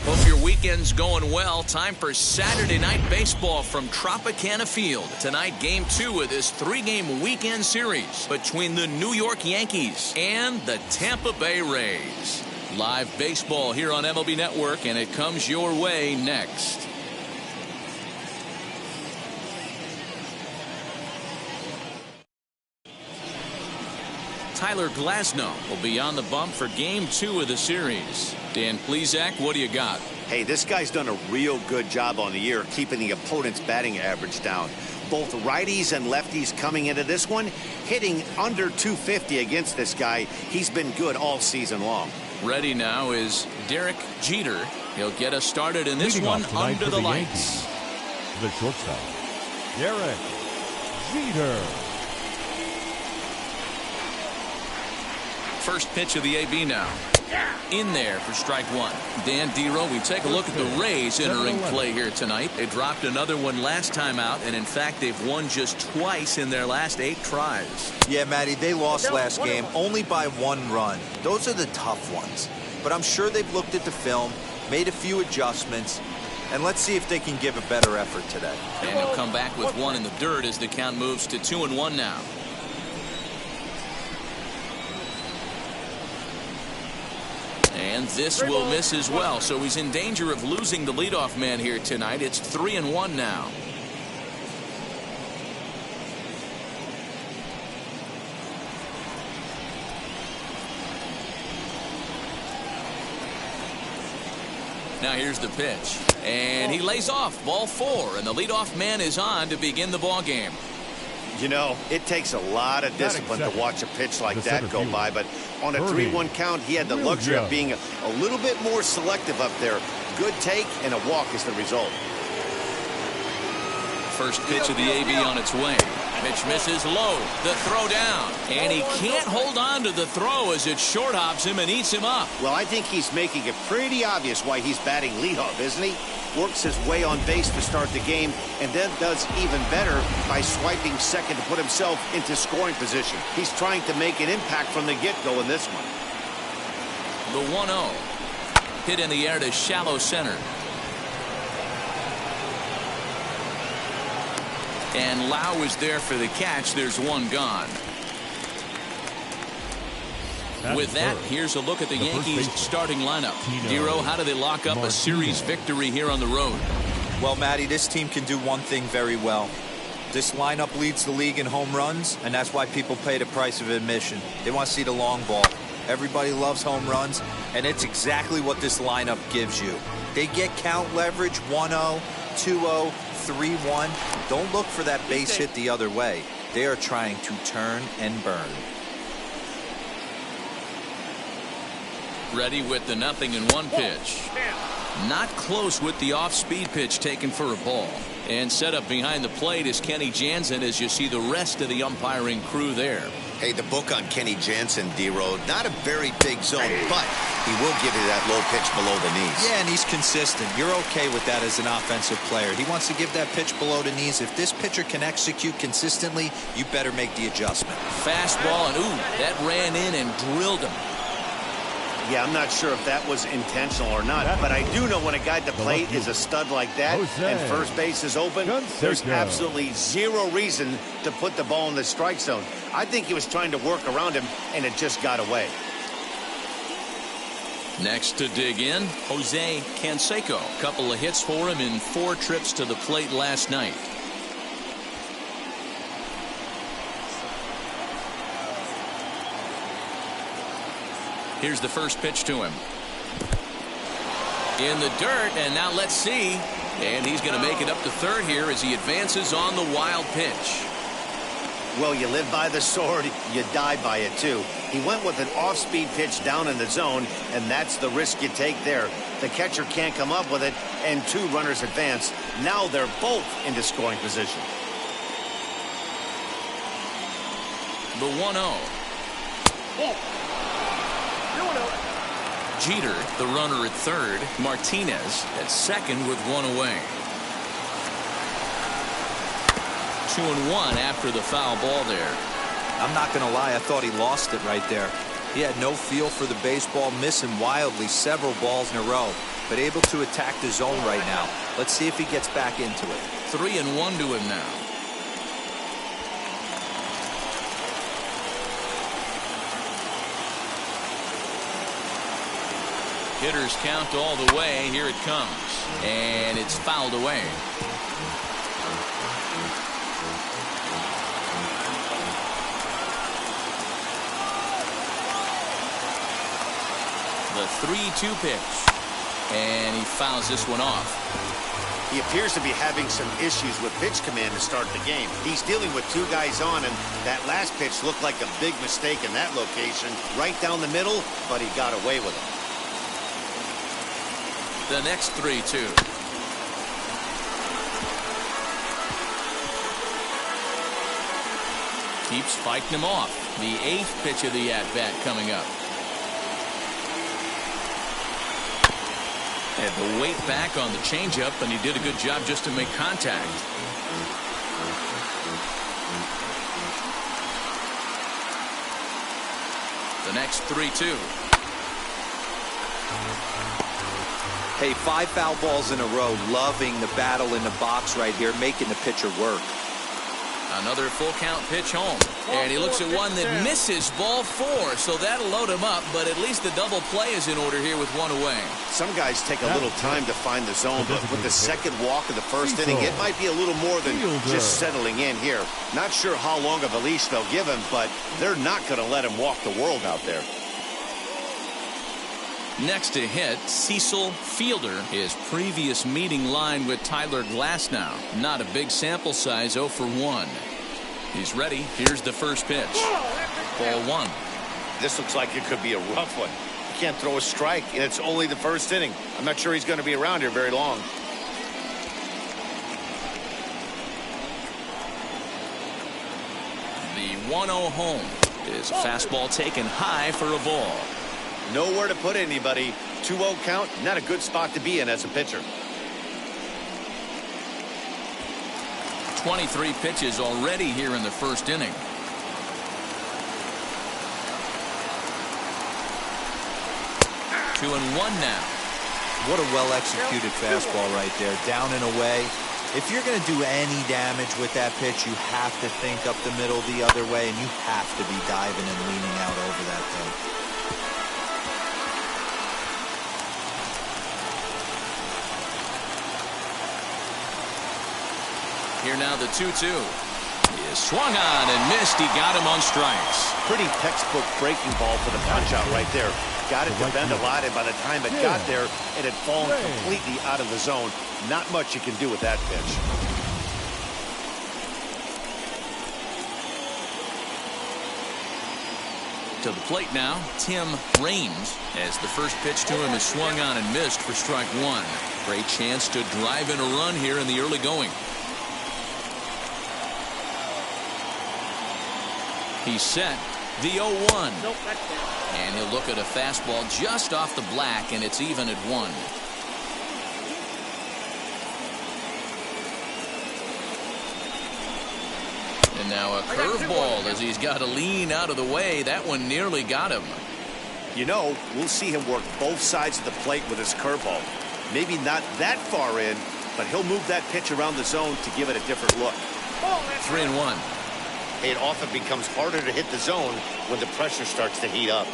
Hope your weekend's going well. Time for Saturday night baseball from Tropicana Field. Tonight, Game 2 of this 3-game weekend series between the New York Yankees and the Tampa Bay Rays. Live baseball here on MLB Network, and it comes your way next. Tyler Glasnow will be on the bump for Game 2 of the series. Dan Plesac, what do you got? Hey, this guy's done a real good job on the year keeping the opponent's batting average down. Both righties and lefties coming into this one, hitting under 250 against this guy. He's been good all season long. Ready now is Derek Jeter. He'll get us started in this one under the lights. Yankees, the shortstop, Derek Jeter. First pitch of the AB now. In there for strike one. Dan Dero, we take a look at the Rays entering play here tonight. They dropped another one last time out, and in fact, they've won just twice in their last 8 tries. Yeah, Matty, they lost last game only by 1 run. Those are the tough ones. But I'm sure they've looked at the film, made a few adjustments, and let's see if they can give a better effort today. And he'll come back with 1 in the dirt as the count moves to 2-1 now. And this will miss as well, so he's in danger of losing the leadoff man here tonight. It's 3-1 now. Now here's the pitch, and he lays off ball 4, and the leadoff man is on to begin the ball game. You know, it takes a lot of discipline to watch a pitch like that go by, but on a 3-1 count, he had the luxury of being a little bit more selective up there. Good take, and a walk is the result. First pitch of the AB on its way. Pitch misses low. The throw down. And he can't hold on to the throw as it short hops him and eats him up. Well, I think he's making it pretty obvious why he's batting leadoff, isn't he? Works his way on base to start the game, and then does even better by swiping second to put himself into scoring position. He's trying to make an impact from the get-go in this one. The 1-0. Hit in the air to shallow center. And Lau is there for the catch. There's 1 gone. With that, here's a look at the Yankees starting lineup. Dero, how do they lock up a series victory here on the road? Well, Matty, this team can do one thing very well. This lineup leads the league in home runs, and that's why people pay the price of admission. They want to see the long ball. Everybody loves home runs, and it's exactly what this lineup gives you. They get count leverage 1-0, 2-0, 3-1. Don't look for that base hit the other way. They are trying to turn and burn. Ready with the 0-1 pitch. Not close with the off-speed pitch taken for a ball. And set up behind the plate is Kenny Jansen as you see the rest of the umpiring crew there. Hey, the book on Kenny Jansen, D-Road, not a very big zone, but he will give you that low pitch below the knees. Yeah, and he's consistent. You're okay with that as an offensive player. He wants to give that pitch below the knees. If this pitcher can execute consistently, you better make the adjustment. Fastball, and ooh, that ran in and drilled him. Yeah, I'm not sure if that was intentional or not, but I do know when a guy at the plate is a stud like that and first base is open, there's absolutely zero reason to put the ball in the strike zone. I think he was trying to work around him, and it just got away. Next to dig in, Jose Canseco. Couple of hits for him in 4 trips to the plate last night. Here's the first pitch to him. In the dirt, and now let's see. And he's going to make it up to third here as he advances on the wild pitch. Well, you live by the sword, you die by it too. He went with an off-speed pitch down in the zone, and that's the risk you take there. The catcher can't come up with it, and 2 runners advance. Now they're both into scoring position. The 1-0. Jeter, the runner at third. Martinez at second with 1 away. 2-1 after the foul ball there. I'm not going to lie, I thought he lost it right there. He had no feel for the baseball, missing wildly several balls in a row, but able to attack the zone right now. Let's see if he gets back into it. 3-1 to him now. Hitters count all the way. Here it comes. And it's fouled away. The 3-2 pitch. And he fouls this one off. He appears to be having some issues with pitch command to start the game. He's dealing with 2 guys on, and that last pitch looked like a big mistake in that location. Right down the middle, but he got away with it. The next 3-2. Keeps fighting him off. The 8th pitch of the at-bat coming up. Had the weight back on the changeup, and he did a good job just to make contact. The next 3-2. Hey, 5 foul balls in a row. Loving the battle in the box right here, making the pitcher work. Another full count pitch home. And he looks at one that misses, ball 4. So that'll load him up, but at least the double play is in order here with 1 away. Some guys take a little time to find the zone, but with the second walk of the first inning, it might be a little more than just settling in here. Not sure how long of a leash they'll give him, but they're not going to let him walk the world out there. Next to hit, Cecil Fielder. His previous meeting line with Tyler Glasnow. Not a big sample size, 0 for 1. He's ready. Here's the first pitch. Ball 1. This looks like it could be a rough one. He can't throw a strike, and it's only the first inning. I'm not sure he's going to be around here very long. The 1-0 home is a fastball taken high for a ball. Nowhere to put anybody. 2-0 count, not a good spot to be in as a pitcher. 23 pitches already here in the first inning. Two and one now. What a well-executed fastball right there. Down and away. If you're going to do any damage with that pitch, you have to think up the middle the other way, and you have to be diving and leaning out over that thing. Here now the 2-2. He is swung on and missed. He got him on strikes. Pretty textbook breaking ball for the punch out right there. Got it to bend a lot, and by the time it got there, it had fallen completely out of the zone. Not much you can do with that pitch. To the plate now, Tim Raines, as the first pitch to him is swung on and missed for strike 1. Great chance to drive in a run here in the early going. He's set. The 0-1. And he'll look at a fastball just off the black, and it's even at 1. And now a curveball as he's got to lean out of the way. That one nearly got him. You know, we'll see him work both sides of the plate with his curveball. Maybe not that far in, but he'll move that pitch around the zone to give it a different look. 3-1. It often becomes harder to hit the zone when the pressure starts to heat up.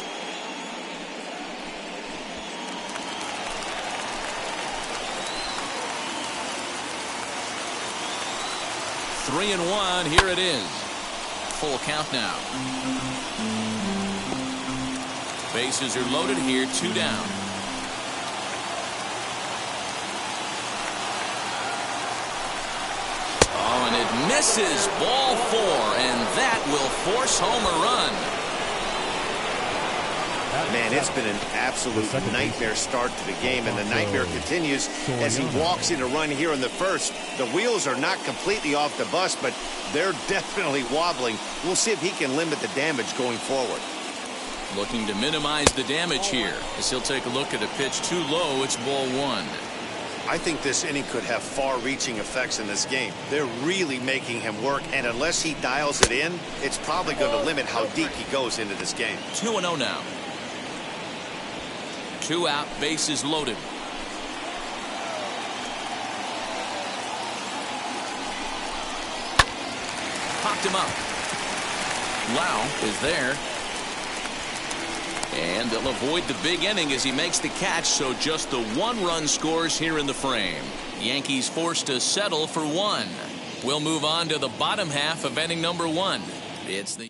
Three and one. Here it is. Full count now. Bases are loaded here. 2 down. Oh, and it misses. Ball 4, and that will force home a run. Man, it's been an absolute nightmare start to the game, and the nightmare continues as he walks in a run here in the first. The wheels are not completely off the bus, but they're definitely wobbling. We'll see if he can limit the damage going forward. Looking to minimize the damage here as he'll take a look at a pitch too low. It's ball 1. I think this inning could have far-reaching effects in this game. They're really making him work, and unless he dials it in, it's probably going to limit how deep he goes into this game. 2-0 now. 2 out, bases loaded. Popped him up. Lau is there. And they'll avoid the big inning as he makes the catch, so just the 1-run scores here in the frame. Yankees forced to settle for 1. We'll move on to the bottom half of inning number 1. It's the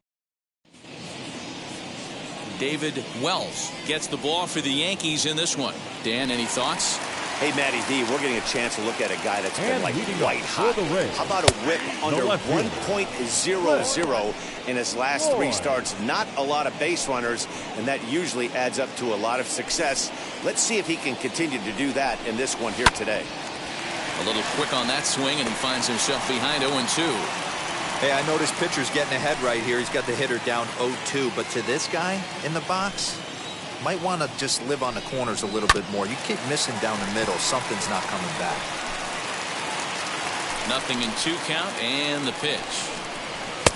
David Wells gets the ball for the Yankees in this one. Dan, any thoughts? Hey, Matty D, we're getting a chance to look at a guy that's been like white hot. How about a whip under 1.00 in his last 3 starts? Not a lot of base runners, and that usually adds up to a lot of success. Let's see if he can continue to do that in this one here today. A little quick on that swing, and he finds himself behind 0-2. Hey, I noticed pitcher's getting ahead right here. He's got the hitter down 0-2, but to this guy in the box, might want to just live on the corners a little bit more. You keep missing down the middle, something's not coming back. Nothing in 2 count, and the pitch.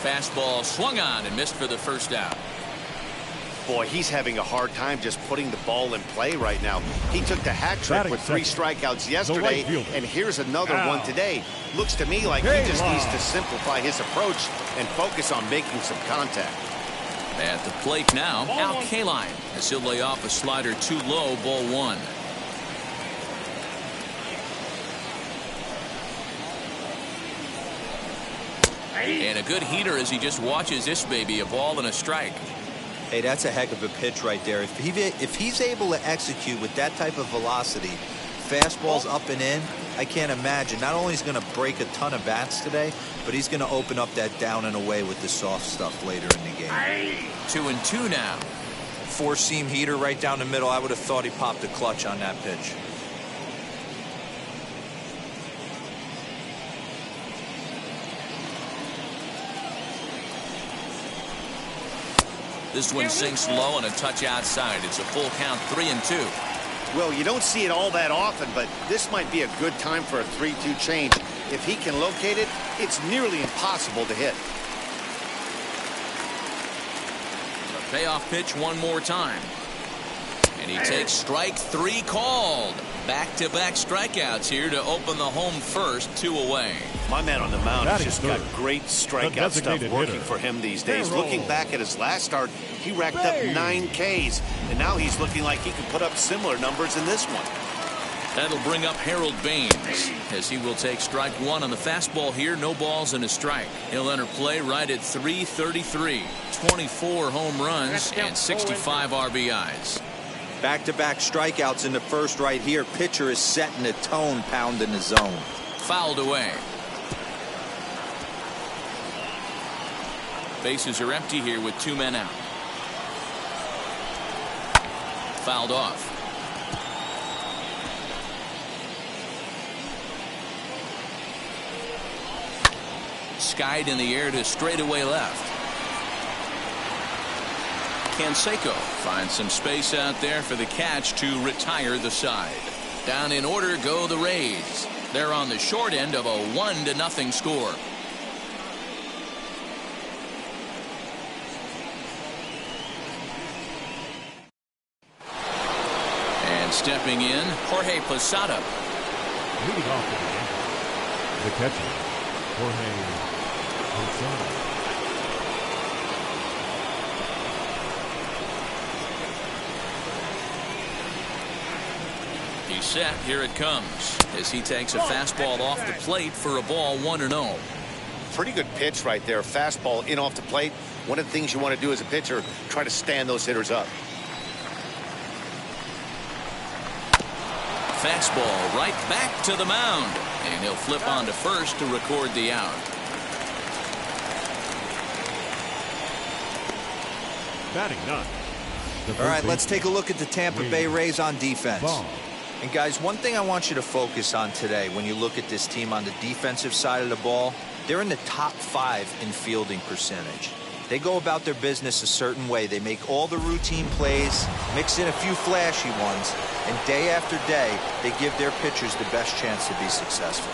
Fastball swung on and missed for the first out. Boy, he's having a hard time just putting the ball in play right now. He took the hat trick with 3 strikeouts yesterday, and here's another one today. Looks to me like he just needs to simplify his approach and focus on making some contact. At the plate now, Al Kaline as he'll lay off a slider too low, ball 1. And a good heater as he just watches this baby, a ball and a strike. Hey, that's a heck of a pitch right there. If he's able to execute with that type of velocity, fastballs up and in, I can't imagine. Not only is he going to break a ton of bats today, but he's going to open up that down and away with the soft stuff later in the game. 2-2 now. 4-seam heater right down the middle. I would have thought he popped a clutch on that pitch. This one sinks low and a touch outside. It's a full count, 3-2. Well, you don't see it all that often, but this might be a good time for a 3-2 change. If he can locate it, it's nearly impossible to hit. The payoff pitch one more time. And he takes strike 3 called. Back-to-back strikeouts here to open the home first, 2 away. My man on the mound has just got great strikeout stuff working hitter for him these days. Looking back at his last start, he racked up 9 Ks, and now he's looking like he can put up similar numbers in this one. That'll bring up Harold Baines as he will take strike 1 on the fastball here. No balls and a strike. He'll enter play right at 333. 24 home runs and 65 RBIs. Back-to-back strikeouts in the first right here. Pitcher is setting the tone, pounding the zone. Fouled away. Bases are empty here with 2 men out. Fouled off. Skied in the air to straightaway left. Canseco finds some space out there for the catch to retire the side. Down in order go the Rays. They're on the short end of a 1-0 score. Stepping in, Jorge Posada. Leading off the game, the catcher, Jorge Posada. He's set. Here it comes as he takes a fastball off the plate for a ball 1-0. Pretty good pitch right there. Fastball in off the plate. One of the things you want to do as a pitcher, try to stand those hitters up. Fastball right back to the mound, and he'll flip on to first to record the out. Batting ninth. All right, let's take a look at the Tampa Bay Rays on defense. Ball. And guys, one thing I want you to focus on today when you look at this team on the defensive side of the ball, they're in the top 5 in fielding percentage. They go about their business a certain way. They make all the routine plays, mix in a few flashy ones, and day after day, they give their pitchers the best chance to be successful.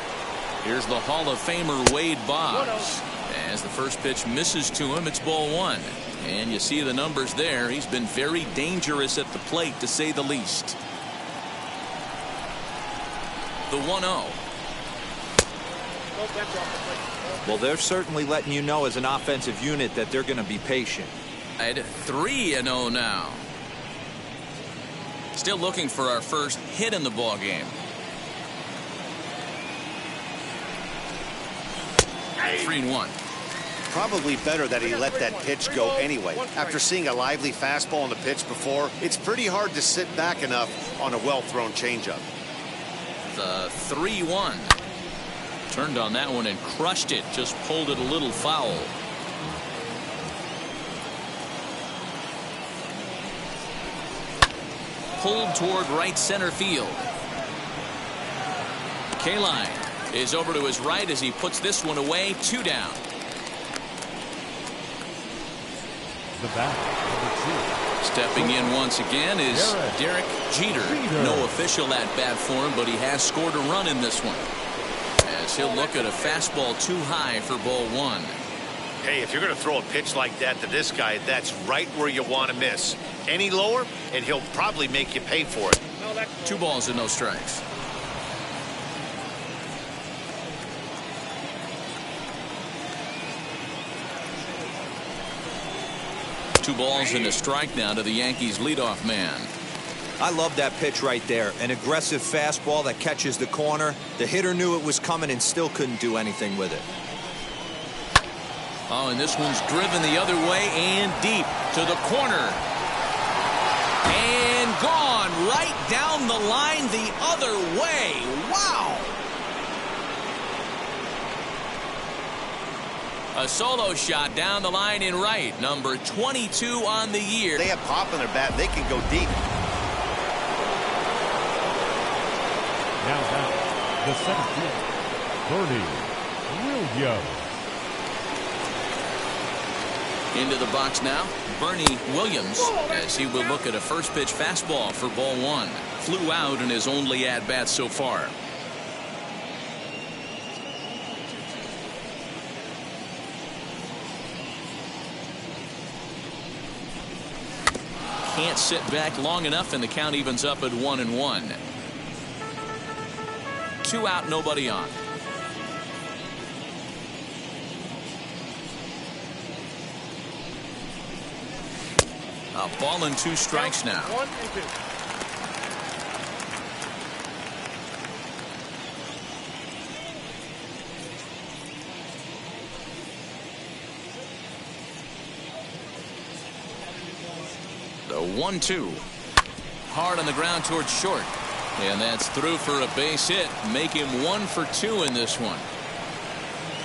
Here's the Hall of Famer Wade Boggs. As the first pitch misses to him, it's ball 1. And you see the numbers there. He's been very dangerous at the plate, to say the least. The 1-0. Well, they're certainly letting you know as an offensive unit that they're going to be patient. At 3-0 now. Still looking for our first hit in the ball game. 3-1. Probably better that he let that pitch go anyway. After seeing a lively fastball on the pitch before, it's pretty hard to sit back enough on a well-thrown changeup. The 3-1. Turned on that one and crushed it. Just pulled it a little foul. Pulled toward right center field. Kaline is over to his right as he puts this one away. 2 down. The bat, Stepping in once again is Derek Jeter. No official at-bat for him, but he has scored a run in this one. As he'll look at a fastball too high for ball 1. Hey, if you're going to throw a pitch like that to this guy, that's right where you want to miss. Any lower, and he'll probably make you pay for it. 2 balls and no strikes. Two balls and a strike now to the Yankees leadoff man. I love that pitch right there. An aggressive fastball that catches the corner. The hitter knew it was coming and still couldn't do anything with it. Oh, and this one's driven the other way and deep to the corner. And gone right down the line the other way. Wow. A solo shot down the line in right. Number 22 on the year. They have pop in their bat. They can go deep. now back, the center fielder, Bernie Williams. Into the box now, Bernie Williams, as he will look at a first pitch fastball for ball 1. Flew out in his only at-bat so far. Can't sit back long enough, and the count evens up at 1-1. 2 out, nobody on. A ball and 2 strikes now. 1 and 2. The 1-2. Hard on the ground towards short. And that's through for a base hit. Make him 1 for 2 in this one.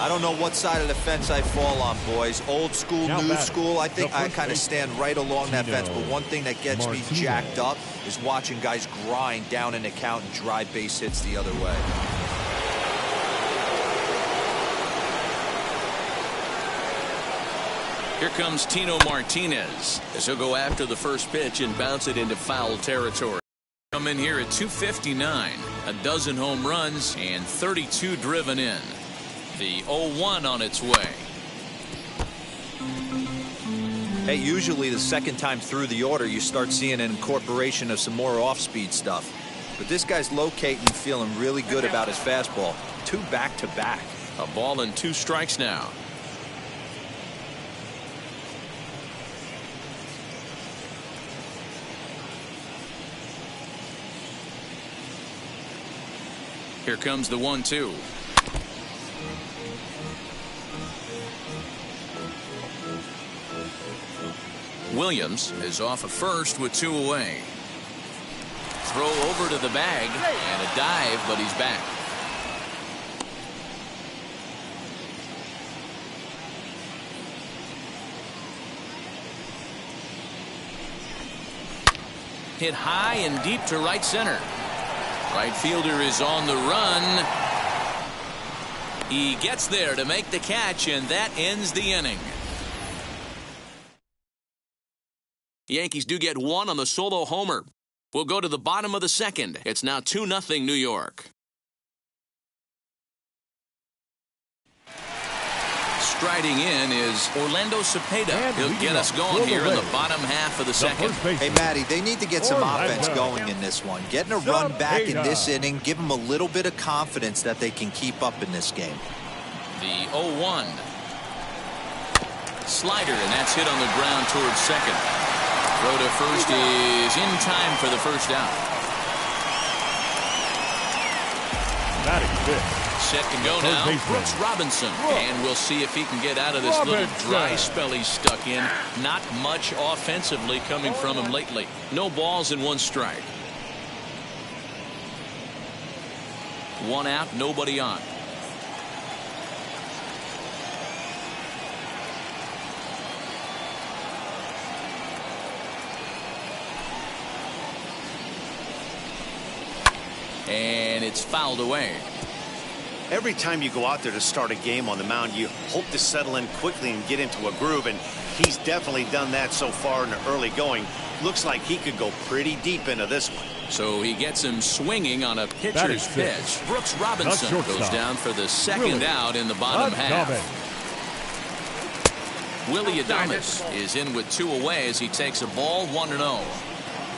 I don't know what side of the fence I fall on, boys. Old school, new school. I think I kind of stand right along that fence. But one thing that gets me jacked up is watching guys grind down an account and drive base hits the other way. Here comes Tino Martinez as he'll go after the first pitch and bounce it into foul territory. Come in here at 259, a dozen home runs and 32 driven in. The 0-1 on its way. Hey, usually the second time through the order, you start seeing an incorporation of some more off-speed stuff. But this guy's locating, feeling really good about his fastball. 2 back-to-back. A ball and 2 strikes now. Here comes the 1-2. Williams is off at first with 2 away. Throw over to the bag and a dive, but he's back. Hit high and deep to right center. Right fielder is on the run. He gets there to make the catch, and that ends the inning. The Yankees do get 1 on the solo homer. We'll go to the bottom of the second. It's now 2-0 New York. Striding in is Orlando Cepeda. He'll get us going here in the bottom half of the second. Hey, Matty, they need to get some offense going in this one. Getting a run back in this inning, give them a little bit of confidence that they can keep up in this game. The 0-1. Slider, and that's hit on the ground towards second. Throw to first is in time for the first out. Batting fifth. Set to go now, Brooks Robinson. And we'll see if he can get out of this little dry spell he's stuck in. Not much offensively coming from him lately. No balls and 1 strike. 1 out, nobody on. And it's fouled away. Every time you go out there to start a game on the mound, you hope to settle in quickly and get into a groove, and he's definitely done that so far in the early going. Looks like he could go pretty deep into this one. So he gets him swinging on a pitcher's pitch. Brooks Robinson goes down for the second out in the bottom half. Willie Adames is in with 2 away as he takes a ball 1-0.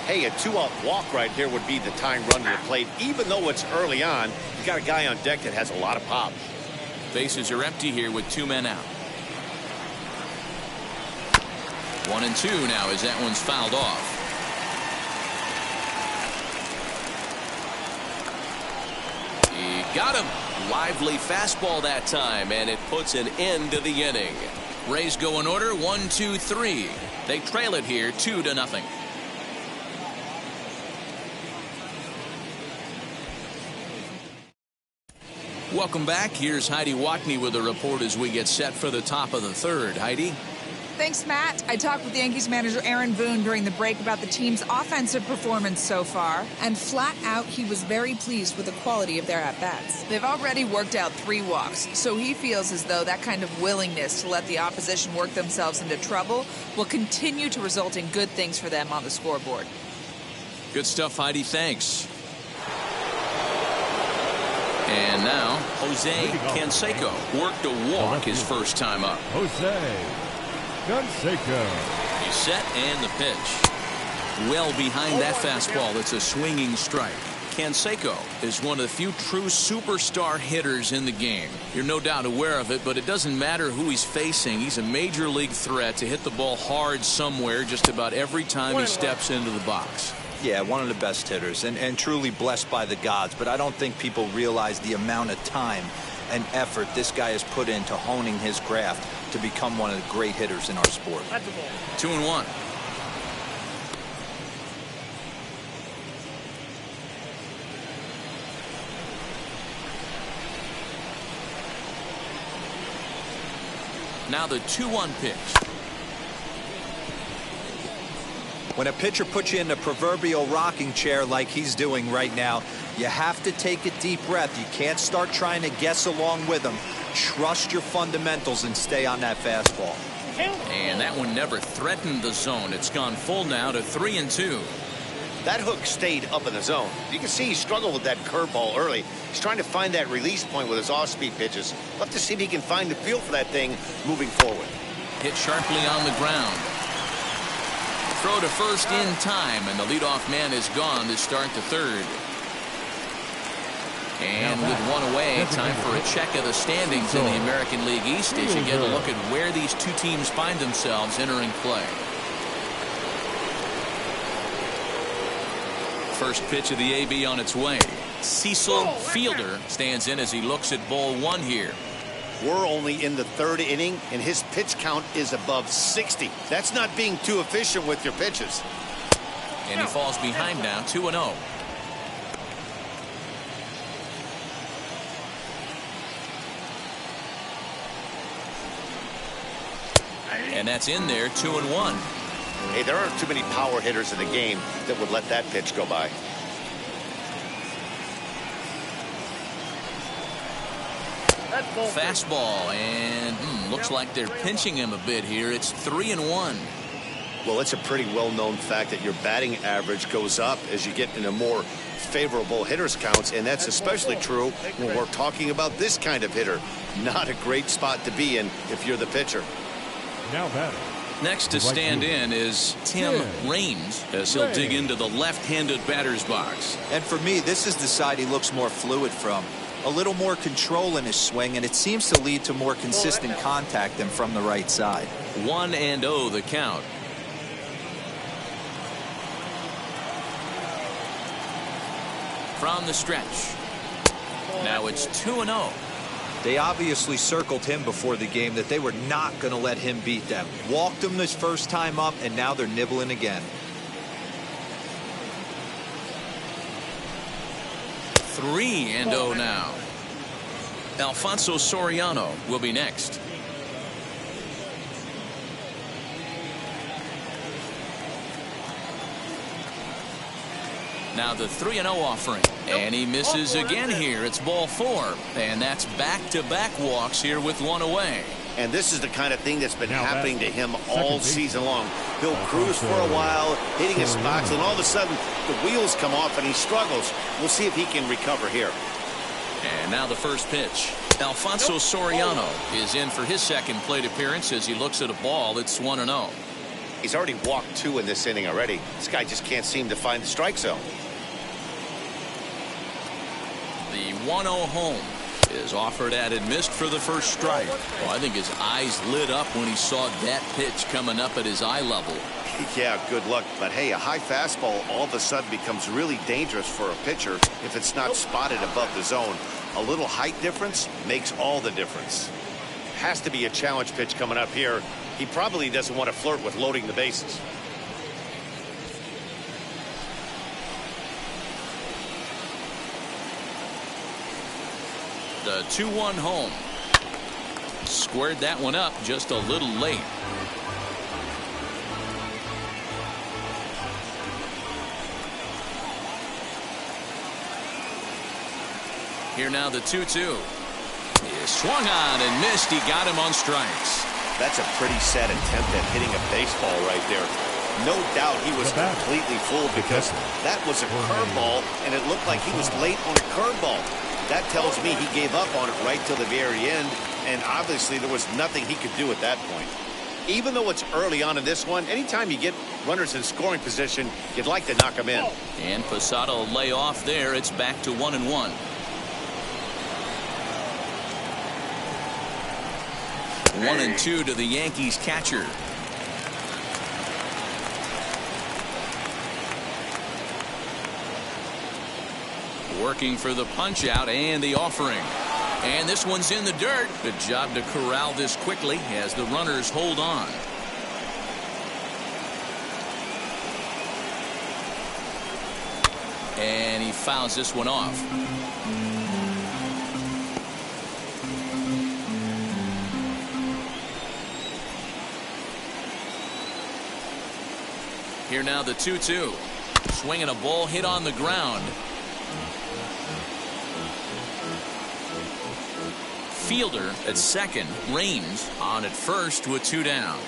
Hey, a 2-out walk right here would be the tying run to the plate. Even though it's early on, you got a guy on deck that has a lot of pop. Bases are empty here with 2 men out. 1-2 now as that one's fouled off. He got him. Lively fastball that time, and it puts an end to the inning. Rays go in order 1-2-3. They trail it here 2-0. Welcome back. Here's Heidi Watney with a report as we get set for the top of the third. Heidi? Thanks, Matt. I talked with Yankees manager Aaron Boone during the break about the team's offensive performance so far, and flat out, he was very pleased with the quality of their at-bats. They've already worked out 3 walks, so he feels as though that kind of willingness to let the opposition work themselves into trouble will continue to result in good things for them on the scoreboard. Good stuff, Heidi. Thanks. And now, Jose Canseco worked a walk his first time up. Jose Canseco. He's set and the pitch. Well behind that fastball, it's a swinging strike. Canseco is one of the few true superstar hitters in the game. You're no doubt aware of it, but it doesn't matter who he's facing. He's a major league threat to hit the ball hard somewhere just about every time he steps into the box. Yeah, one of the best hitters and truly blessed by the gods, but I don't think people realize the amount of time and effort this guy has put into honing his craft to become one of the great hitters in our sport. 2-1. Now the 2-1 pitch. When a pitcher puts you in the proverbial rocking chair like he's doing right now, you have to take a deep breath. You can't start trying to guess along with him. Trust your fundamentals and stay on that fastball. And that one never threatened the zone. It's gone full now to 3-2. That hook stayed up in the zone. You can see he struggled with that curveball early. He's trying to find that release point with his off-speed pitches. Love to see if he can find the feel for that thing moving forward. Hit sharply on the ground. throw to first in time, and the leadoff man is gone to start the third. And with one away, time for a check of the standings in the American League East as you get a look at where these two teams find themselves entering play. First pitch of the AB on its way. Cecil Fielder stands in as he looks at ball one here. We're only in the third inning, and his pitch count is above 60. That's not being too efficient with your pitches. And he falls behind now, 2-0. And that's in there, 2-1. Hey, there aren't too many power hitters in the game that would let that pitch go by. Fastball, and looks like they're pinching him a bit here. It's 3-1. Well, it's a pretty well-known fact that your batting average goes up as you get into more favorable hitters counts, and that's especially true when we're talking about this kind of hitter. Not a great spot to be in if you're the pitcher. Now batting. Next to stand in is Tim Raines as he'll dig into the left-handed batter's box. And for me, this is the side he looks more fluid from. A little more control in his swing, and it seems to lead to more consistent contact than from the right side. 1-0 the count. From the stretch. Now it's 2-0. They obviously circled him before the game that they were not going to let him beat them. Walked him this first time up, and now they're nibbling again. 3-0 now. Alfonso Soriano will be next. Now the 3-0 offering, and he misses again here. It's ball 4, and that's back-to-back walks here with one away. And this is the kind of thing that's been happening to him all season long. He'll cruise for a while, hitting his spots, and all of a sudden the wheels come off and he struggles. We'll see if he can recover here. And now the first pitch. Alfonso Soriano is in for his second plate appearance as he looks at a ball that's 1-0. He's already walked 2 in this inning already. This guy just can't seem to find the strike zone. The 1-0 home is offered at and missed for the first strike. Well, I think his eyes lit up when he saw that pitch coming up at his eye level. Yeah, good luck. But hey, a high fastball all of a sudden becomes really dangerous for a pitcher if it's not spotted above the zone. A little height difference makes all the difference. Has to be a challenge pitch coming up here. He probably doesn't want to flirt with loading the bases. The 2-1 home. Squared that one up just a little late. Here now the 2-2. He swung on and missed. He got him on strikes. That's a pretty sad attempt at hitting a baseball right there. No doubt he was completely fooled because that was a curveball, and it looked like he was late on a curveball. That tells me he gave up on it right till the very end, and obviously there was nothing he could do at that point. Even though it's early on in this one, anytime you get runners in scoring position, you'd like to knock them in. And Posada will lay off there. It's back to 1-1. 1-2 to the Yankees catcher. Working for the punch out and the offering. And this one's in the dirt. Good job to corral this quickly as the runners hold on. And he fouls this one off. Here now the 2-2. Swinging a ball hit on the ground. Fielder at second. Raines on at first with 2 down.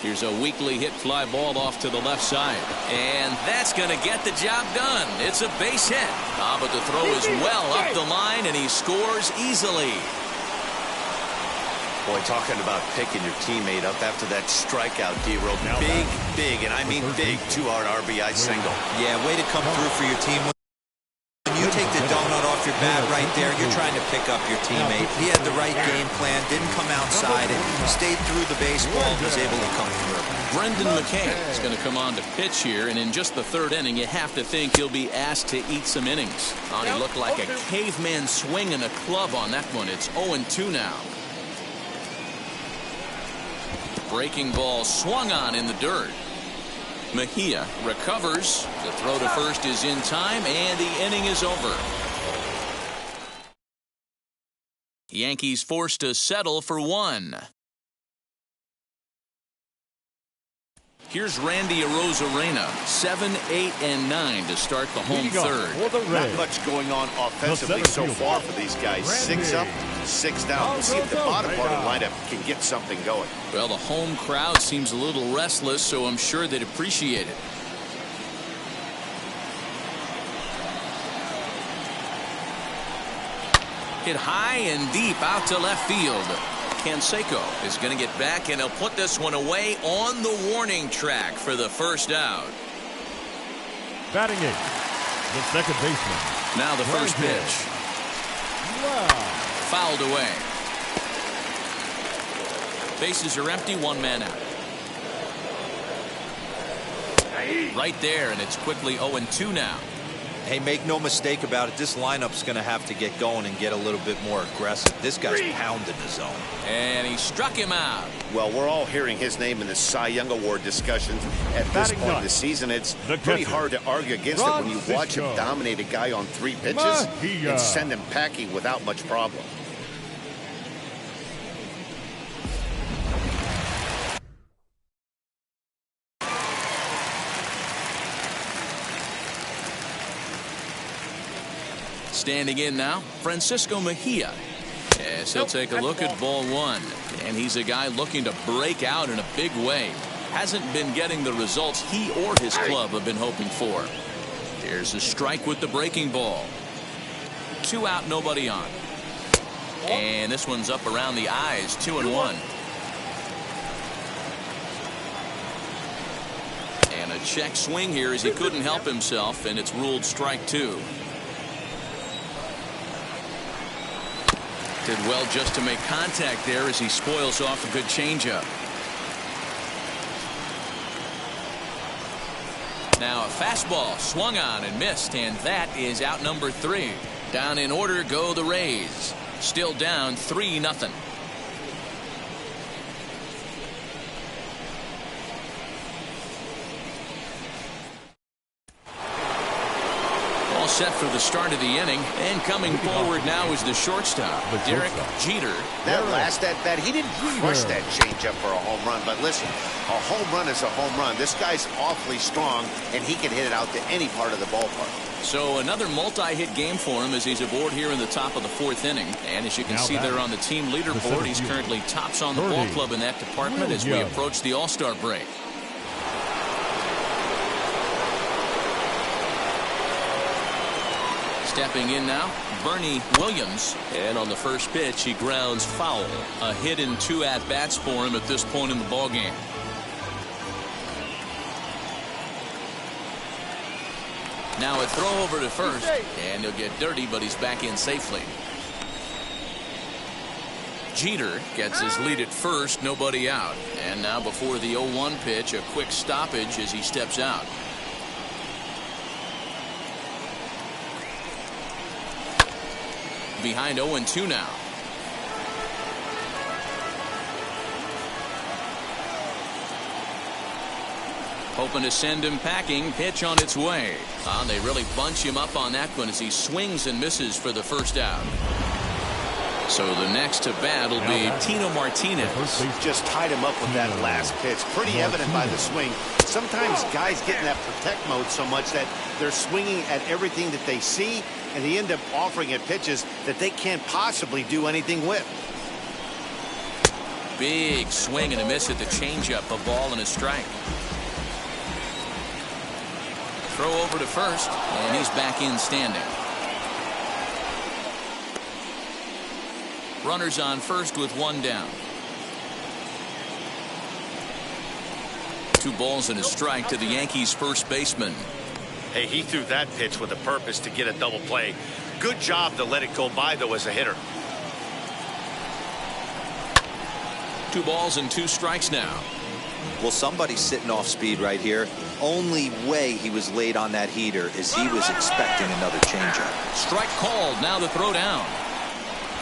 Here's a weakly hit fly ball off to the left side. And that's going to get the job done. It's a base hit. But the throw is well up the line, and he scores easily. Boy, talking about picking your teammate up after that strikeout, D-Roll. Big, and I mean big, 2-hard RBI single. Yeah, way to come through for your team. When you take the donut off your bat right there, you're trying to pick up your teammate. He had the right game plan, didn't come outside it, stayed through the baseball, and was able to come through. Brendan McKay is going to come on to pitch here, and in just the third inning, you have to think he'll be asked to eat some innings. He looked like a caveman swinging a club on that one. It's 0-2 now. Breaking ball swung on in the dirt. Mejia recovers. The throw to first is in time, and the inning is over. Yankees forced to settle for one. Here's Randy Arozarena, 7, 8, and 9 to start the home third. Not much going on offensively so far for these guys. 6 up, 6 down. We'll see if the bottom part of the lineup can get something going. Well, the home crowd seems a little restless, so I'm sure they'd appreciate it. Hit high and deep out to left field. Canseco is going to get back, and he'll put this one away on the warning track for the first out. Batting eighth, the second baseman. Now the first pitch. Wow. Fouled away. Bases are empty, one man out. Right there, and it's quickly 0-2 now. Hey, make no mistake about it, this lineup's going to have to get going and get a little bit more aggressive. This guy's pounding the zone. And he struck him out. Well, we're all hearing his name in the Cy Young Award discussions at this point of the season. It's pretty hard to argue against it when you watch him dominate a guy on 3 pitches and send him packing without much problem. Standing in now, Francisco Mejia. Yes, he'll take a look at ball one. And he's a guy looking to break out in a big way. Hasn't been getting the results he or his club have been hoping for. There's a strike with the breaking ball. 2 out, nobody on. And this one's up around the eyes, 2-1. And a check swing here as he couldn't help himself, and it's ruled strike 2. Did well just to make contact there as he spoils off a good changeup. Now a fastball swung on and missed, and that is out number 3. Down in order go the Rays. Still down 3-0. Set for the start of the inning, and coming forward now is the shortstop, Derek Jeter. That last at bat, he didn't crush that changeup for a home run, but listen, a home run is a home run. This guy's awfully strong, and he can hit it out to any part of the ballpark. So another multi-hit game for him as he's aboard here in the top of the 4th inning. And as you can see there on the team leaderboard, he's currently tops on the ball club in that department as we approach the All-Star break. Stepping in now, Bernie Williams. And on the first pitch, he grounds foul. A hit in 2 at-bats for him at this point in the ballgame. Now a throw over to first, and he'll get dirty, but he's back in safely. Jeter gets his lead at first, nobody out. And now before the 0-1 pitch, a quick stoppage as he steps out. Behind 0-2 now. Hoping to send him packing. Pitch on its way. They really bunch him up on that one as he swings and misses for the first out. So the next to bat will be Tino Martinez. Just tied him up with that last pitch. Pretty evident by the swing. Sometimes guys get in that protect mode so much that they're swinging at everything that they see, and they end up offering at pitches that they can't possibly do anything with. Big swing and a miss at the changeup. A ball and a strike. Throw over to first, and he's back in standing. Runners on first with 1 down. 2 balls and a strike to the Yankees first baseman. Hey, he threw that pitch with a purpose to get a double play. Good job to let it go by, though, as a hitter. 2 balls and 2 strikes now. Well, somebody's sitting off speed right here. Only way he was late on that heater is he was expecting another changeup. Strike called. Now the throw down.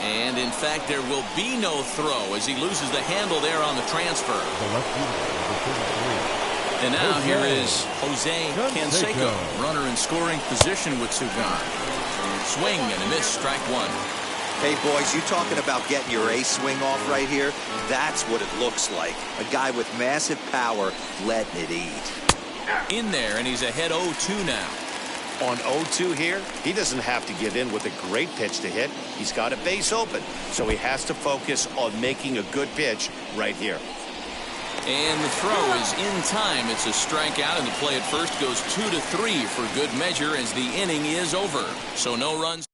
And in fact, there will be no throw as he loses the handle there on the transfer. And now here is Jose Canseco, runner in scoring position with Sugan. Swing and a miss, strike 1. Hey, boys, you talking about getting your ace swing off right here? That's what it looks like. A guy with massive power letting it eat. In there, and he's ahead 0-2 now. On 0-2 here, he doesn't have to get in with a great pitch to hit. He's got a base open, so he has to focus on making a good pitch right here. And the throw is in time. It's a strikeout, and the play at first goes 2-3 for good measure as the inning is over. So no runs.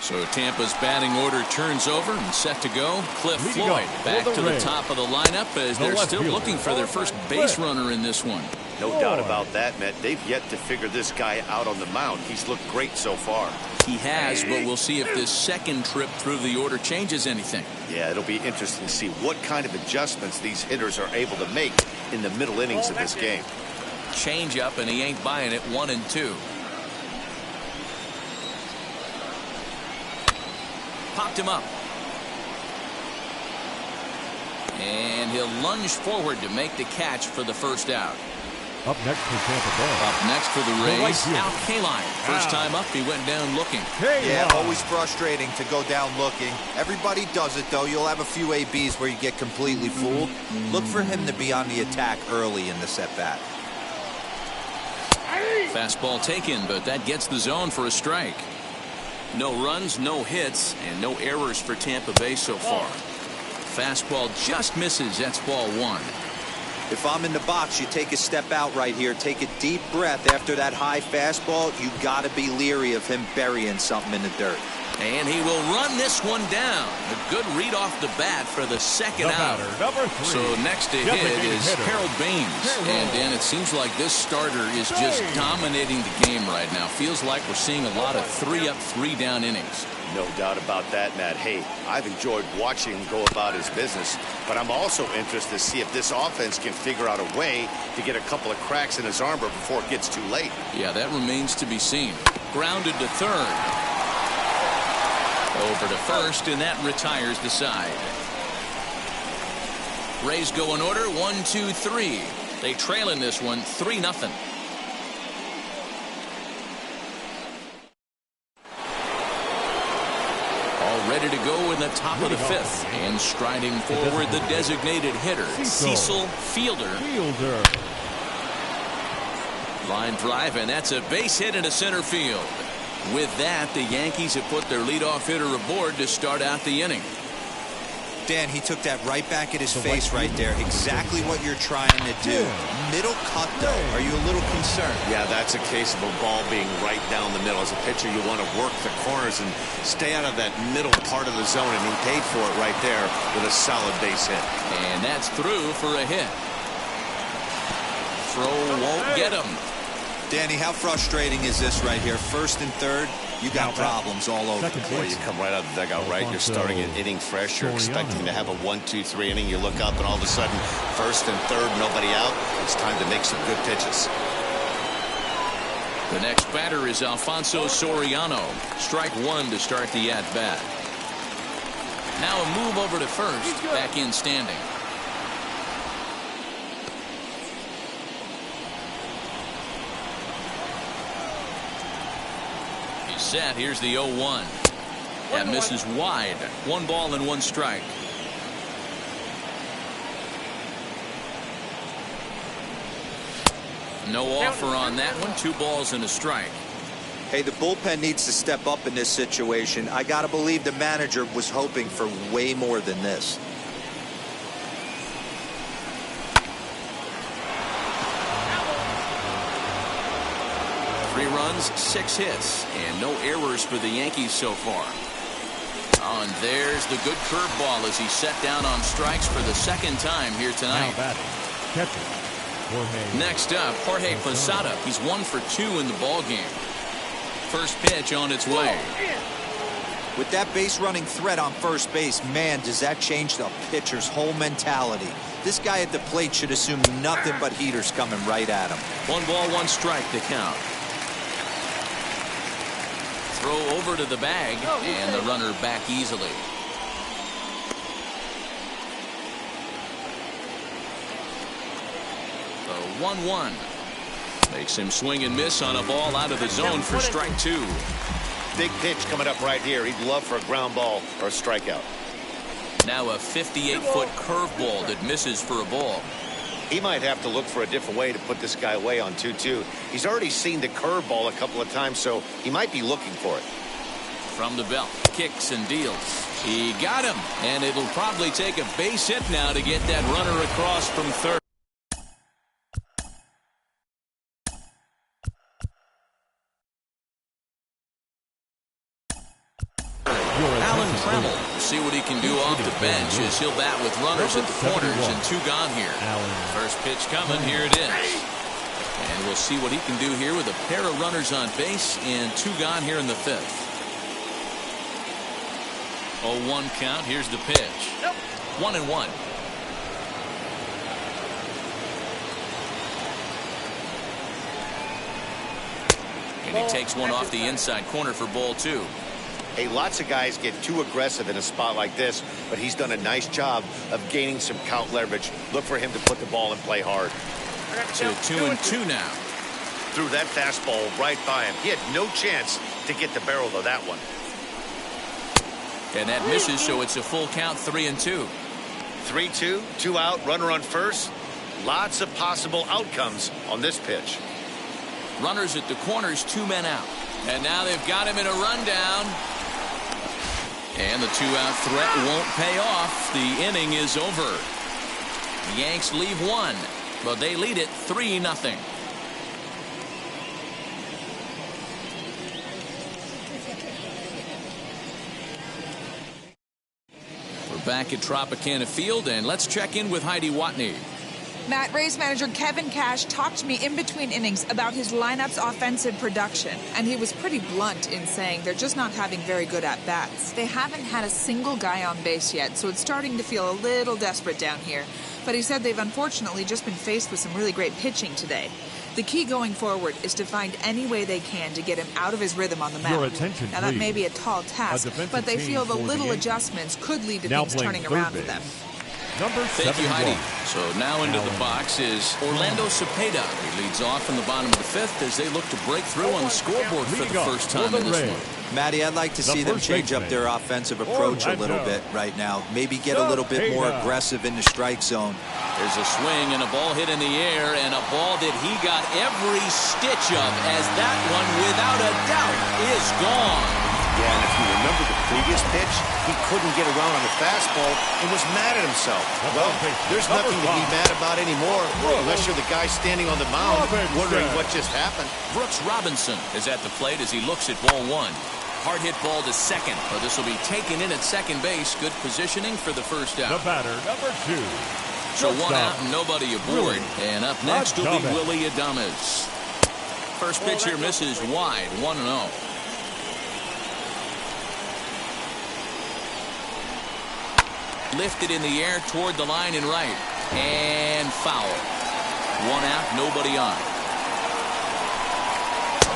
So Tampa's batting order turns over and set to go. Cliff Floyd back to the top of the lineup as they're still looking for their first base runner in this one. No doubt about that, Matt. They've yet to figure this guy out on the mound. He's looked great so far. He has, but we'll see if this second trip through the order changes anything. Yeah, it'll be interesting to see what kind of adjustments these hitters are able to make in the middle innings of this game. Change up, and he ain't buying it. 1-2. Popped him up. And he'll lunge forward to make the catch for the first out. Up next for Tampa Bay. Up next for the Rays, Al Kaline. First time up, he went down looking. Yeah, always frustrating to go down looking. Everybody does it, though. You'll have a few ABs where you get completely fooled. Look for him to be on the attack early in the at-bat. Fastball taken, but that gets the zone for a strike. No runs, no hits, and no errors for Tampa Bay so far. Fastball just misses. That's ball 1. If I'm in the box, you take a step out right here. Take a deep breath after that high fastball. You got to be leery of him burying something in the dirt. And he will run this one down. A good read off the bat for the second out. Number 3. So next to hit is Harold Baines. And Dan, it seems like this starter is just dominating the game right now. Feels like we're seeing a lot of 3-up, 3-down innings. No doubt about that, Matt. Hey, I've enjoyed watching him go about his business, but I'm also interested to see if this offense can figure out a way to get a couple of cracks in his armor before it gets too late. Yeah, that remains to be seen. Grounded to third. Over to first, and that retires the side. Rays go in order, 1-2-3. They trail in this one, 3-0. All ready to go in the top of the 5th. And striding forward, the designated hitter, Cecil Fielder. Line drive, and that's a base hit into center field. With that, the Yankees have put their leadoff hitter aboard to start out the inning. Dan, he took that right back at his face right there. Exactly what you're trying to do. Middle cut, though. Are you a little concerned? Yeah, that's a case of a ball being right down the middle. As a pitcher, you want to work the corners and stay out of that middle part of the zone, and he paid for it right there with a solid base hit. And that's through for a hit. Throw won't get him. Danny, how frustrating is this right here? First and third, you got problems all over the Boy, place. you come right out of the dugout, right? You're starting an inning fresh. You're expecting to have a 1-2-3 inning. You look up, and all of a sudden, first and third, nobody out. It's time to make some good pitches. The next batter is Alfonso Soriano. Strike 1 to start the at-bat. Now a move over to first, back in standing. Set. Here's the 0-1. That misses wide. 1 ball and 1 strike. No offer on that one. 2 balls and a strike. Hey, the bullpen needs to step up in this situation. I got to believe the manager was hoping for way more than this. Three runs, 6 hits, and no errors for the Yankees so far. Oh, and there's the good curveball as he set down on strikes for the second time here tonight. Now batting, catcher, Next up, Jorge Posada. He's 1 for 2 in the ball game. First pitch on its way. With that base running threat on first base, man, does that change the pitcher's whole mentality. This guy at the plate should assume nothing but heaters coming right at him. 1 ball, 1 strike to count. Throw over to the bag, and the runner back easily. The 1-1 makes him swing and miss on a ball out of the zone for strike 2. Big pitch coming up right here. He'd love for a ground ball or a strikeout. Now a 58-foot curveball that misses for a ball. He might have to look for a different way to put this guy away on 2-2. He's already seen the curveball a couple of times, so he might be looking for it. From the belt, kicks and deals. He got him, and it'll probably take a base hit now to get that runner across from third. See what he can do off the bench as he'll bat with runners at the corners and 2 gone here. First pitch coming, here it is. And we'll see what he can do here with a pair of runners on base and 2 gone here in the 5th. 0-1 count, here's the pitch. 1-1. And he takes one off the inside corner for ball 2. Hey, lots of guys get too aggressive in a spot like this, but he's done a nice job of gaining some count leverage. Look for him to put the ball and play hard. To 2-2 now. Threw that fastball right by him. He had no chance to get the barrel of that one. And that misses, so it's a full count, 3-2. 3-2, 2 out, runner on first. Lots of possible outcomes on this pitch. Runners at the corners, 2 men out. And now they've got him in a rundown. And the 2-out threat won't pay off. The inning is over. The Yanks leave 1, but they lead it 3-0. We're back at Tropicana Field, and let's check in with Heidi Watney. Matt, Rays manager Kevin Cash talked to me in between innings about his lineup's offensive production, and he was pretty blunt in saying they're just not having very good at-bats. They haven't had a single guy on base yet, so it's starting to feel a little desperate down here. But he said they've unfortunately just been faced with some really great pitching today. The key going forward is to find any way they can to get him out of his rhythm on the mound. Your attention, now, that please. may be a tall task, but they feel the little adjustments could lead to things turning around for them. Thank you, Heidi. So now into the box is Orlando Cepeda. He leads off in the bottom of the 5th as they look to break through on the scoreboard for the first time in this one. Matty, I'd like to see them change up their offensive approach a little bit right now. Maybe get a little bit more aggressive in the strike zone. There's a swing and a ball hit in the air, and a ball that he got every stitch of, as that one, without a doubt, is gone. Yeah, and if you remember the previous pitch, he couldn't get around on the fastball and was mad at himself. Well, there's nothing to be mad about anymore, unless you're the guy standing on the mound wondering what just happened. Brooks Robinson is at the plate as he looks at ball 1. Hard hit ball to second, but this will be taken in at second base. Good positioning for the first out. The batter, number 2. So 1 out and nobody aboard. And up next will be Willie Adames. First pitch here misses wide, 1-0. Lifted in the air toward the line and right. And foul. 1 out, nobody on.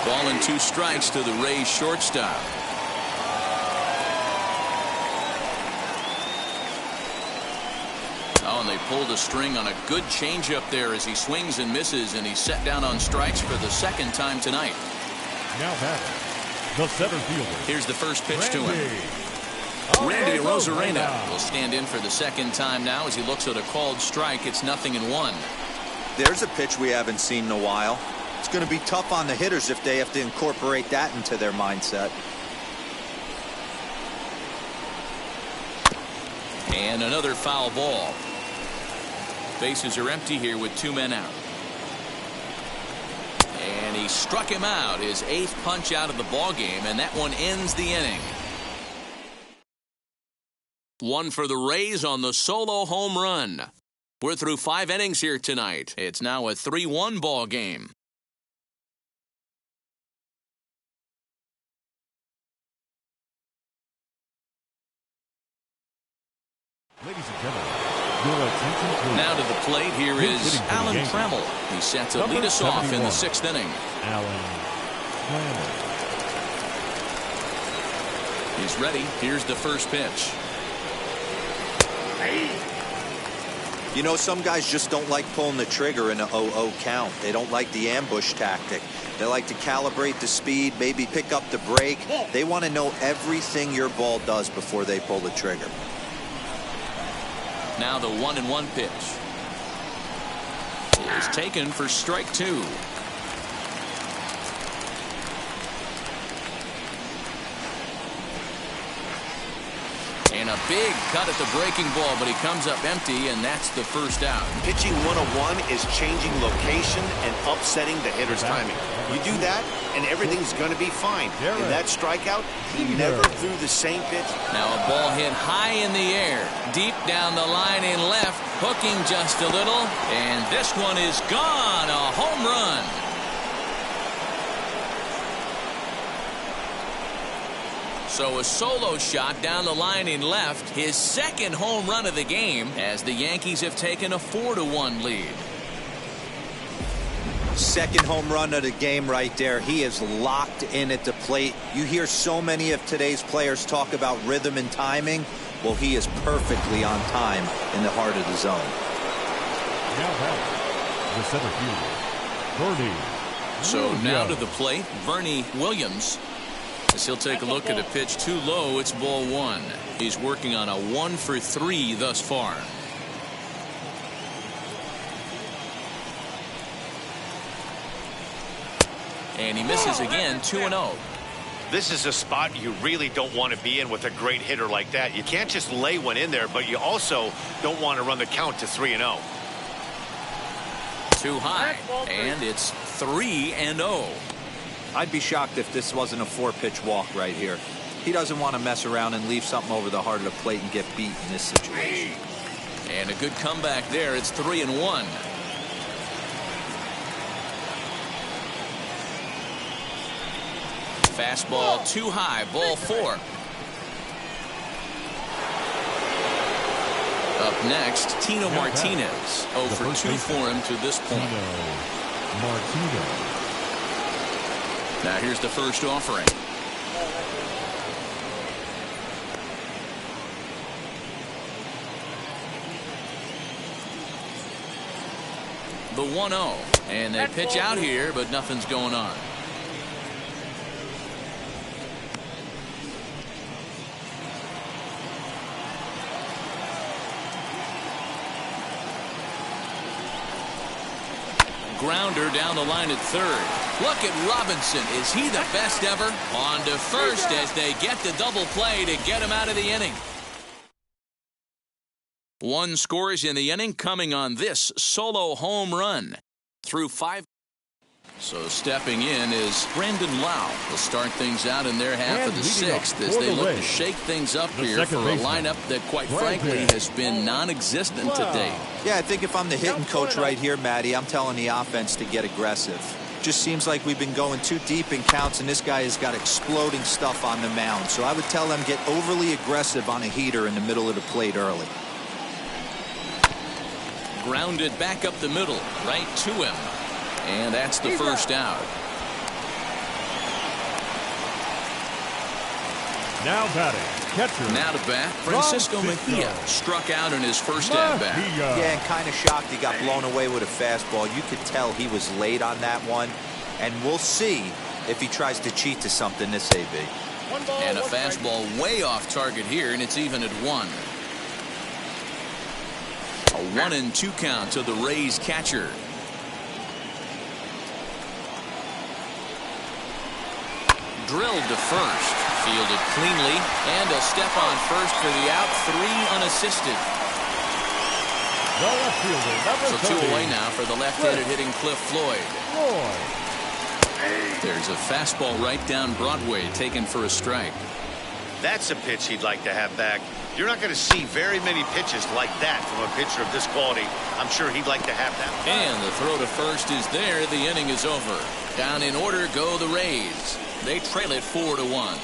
Ball and 2 strikes to the Rays shortstop. Oh, and they pulled a string on a good changeup there as he swings and misses, and he's set down on strikes for the 2nd time tonight. Now back, the center fielder. Here's the first pitch to him. Randy Arozarena will stand in for the 2nd time now as he looks at a called strike. It's 0-1. There's a pitch we haven't seen in a while. It's going to be tough on the hitters if they have to incorporate that into their mindset. And another foul ball. Bases are empty here with 2 men out. And he struck him out, his 8th punch out of the ball game, and that one ends the inning. 1 for the Rays on the solo home run. We're through 5 innings here tonight. It's now a 3-1 ball game. Ladies and gentlemen, your attention please. Now to the plate, here is Alan Trammell. He's set to lead us off in the 6th inning. Alan Trammell. He's ready. Here's the first pitch. You know, some guys just don't like pulling the trigger in a 0-0 count. They don't like the ambush tactic. They like to calibrate the speed, maybe pick up the break. They want to know everything your ball does before they pull the trigger. Now the 1-1 pitch is taken for strike 2. And a big cut at the breaking ball, but he comes up empty, and that's the first out. Pitching 101 is changing location and upsetting the hitter's timing. You do that, and everything's going to be fine. In that strikeout, he never threw the same pitch. Now a ball hit high in the air, deep down the line in left, hooking just a little, and this one is gone, a home run. So a solo shot down the line in left, his second home run of the game, as the Yankees have taken a 4-1 lead. Second home run of the game right there. He is locked in at the plate. You hear so many of today's players talk about rhythm and timing. Well, he is perfectly on time in the heart of the zone. Now batting, the center fielder, Bernie. So now to the plate, Bernie Williams. As he'll take a look at a pitch too low, it's ball 1. He's working on a 1-for-3 thus far. And he misses again, 2-0. This is a spot you really don't want to be in with a great hitter like that. You can't just lay one in there, but you also don't want to run the count to 3-0. Too high, and it's 3-0. I'd be shocked if this wasn't a 4-pitch walk right here. He doesn't want to mess around and leave something over the heart of the plate and get beat in this situation. And a good comeback there. It's 3-1. Fastball too high, ball 4. Up next, Tino Martinez. 0-for-2 for him to this point. Martinez. Now here's the first offering. The 1-0. And they pitch out here, but nothing's going on. Grounder down the line at third. Look at Robinson. Is he the best ever? On to first as they get the double play to get him out of the inning. 1 scores in the inning coming on this solo home run. Through 5. So stepping in is Brandon Lau. They'll start things out in their half of the 6th as they look to shake things up here for a lineup that, quite frankly, has been non-existent to date. Yeah, I think if I'm the hitting coach right here, Matty, I'm telling the offense to get aggressive. Just seems like we've been going too deep in counts, and this guy has got exploding stuff on the mound. So I would tell them get overly aggressive on a heater in the middle of the plate early. Grounded back up the middle, right to him. And that's the first out. Now batting, catcher. Now to bat, Francisco Mejia struck out in his first at-bat. Yeah, and kind of shocked he got blown away with a fastball. You could tell he was late on that one. And we'll see if he tries to cheat to something this AB. And a fastball way off target here, and it's even at 1. A 1-2 count to the Rays catcher. Drilled to first, fielded cleanly, and a step on first for the out, 3 unassisted. The left fielder, So 2 away now for the left-handed hitting Cliff Floyd. There's a fastball right down Broadway taken for a strike. That's a pitch he'd like to have back. You're not going to see very many pitches like that from a pitcher of this quality. I'm sure he'd like to have that. And the throw to first is there. The inning is over. Down in order go the Rays. They trail it 4-1.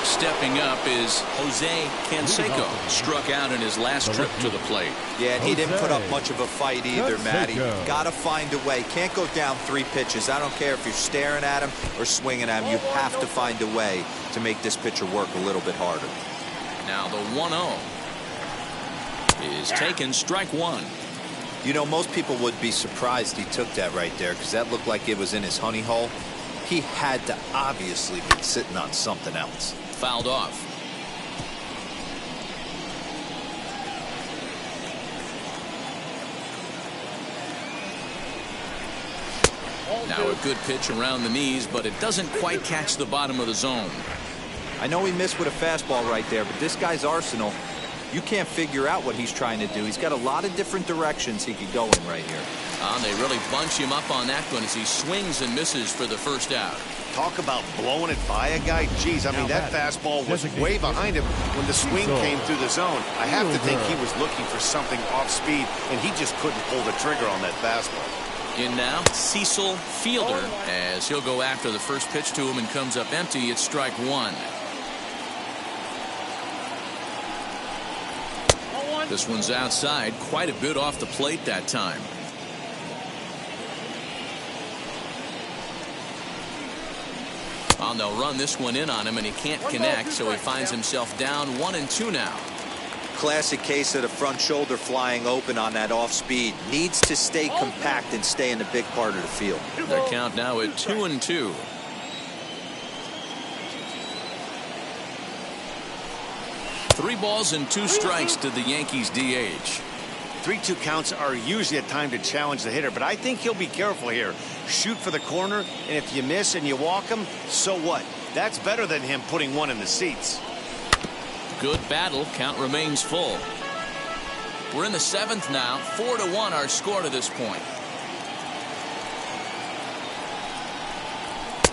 Stepping up is Jose Canseco. Struck out in his last trip to the plate. Yeah, and he didn't put up much of a fight either, Matty. Gotta find a way. Can't go down 3 pitches. I don't care if you're staring at him or swinging at him. You have to find a way to make this pitcher work a little bit harder. Now the 1-0 is taken, strike one. You know, most people would be surprised he took that right there because that looked like it was in his honey hole. He had to obviously be sitting on something else. Fouled off. Now a good pitch around the knees, but it doesn't quite catch the bottom of the zone. I know he missed with a fastball right there, but this guy's arsenal, you can't figure out what he's trying to do. He's got a lot of different directions he could go in right here. They really bunch him up on that one as he swings and misses for the first out. Talk about blowing it by a guy. Geez, I mean, that fastball was way behind him when the swing came through the zone. I have to think he was looking for something off speed, and he just couldn't pull the trigger on that fastball. In now, Cecil Fielder, as he'll go after the first pitch to him and comes up empty. It's strike one. This one's outside, quite a bit off the plate that time. They'll run this one in on him, and he can't connect, so he finds himself down 1-2 now. Classic case of the front shoulder flying open on that off speed. Needs to stay compact and stay in the big part of the field. Their count now at 2-2. Three balls and 2 strikes to the Yankees DH. 3-2 counts are usually a time to challenge the hitter, but I think he'll be careful here. Shoot for the corner, and if you miss and you walk him, so what? That's better than him putting one in the seats. Good battle. Count remains full. We're in the 7th now. 4-1 our score to this point.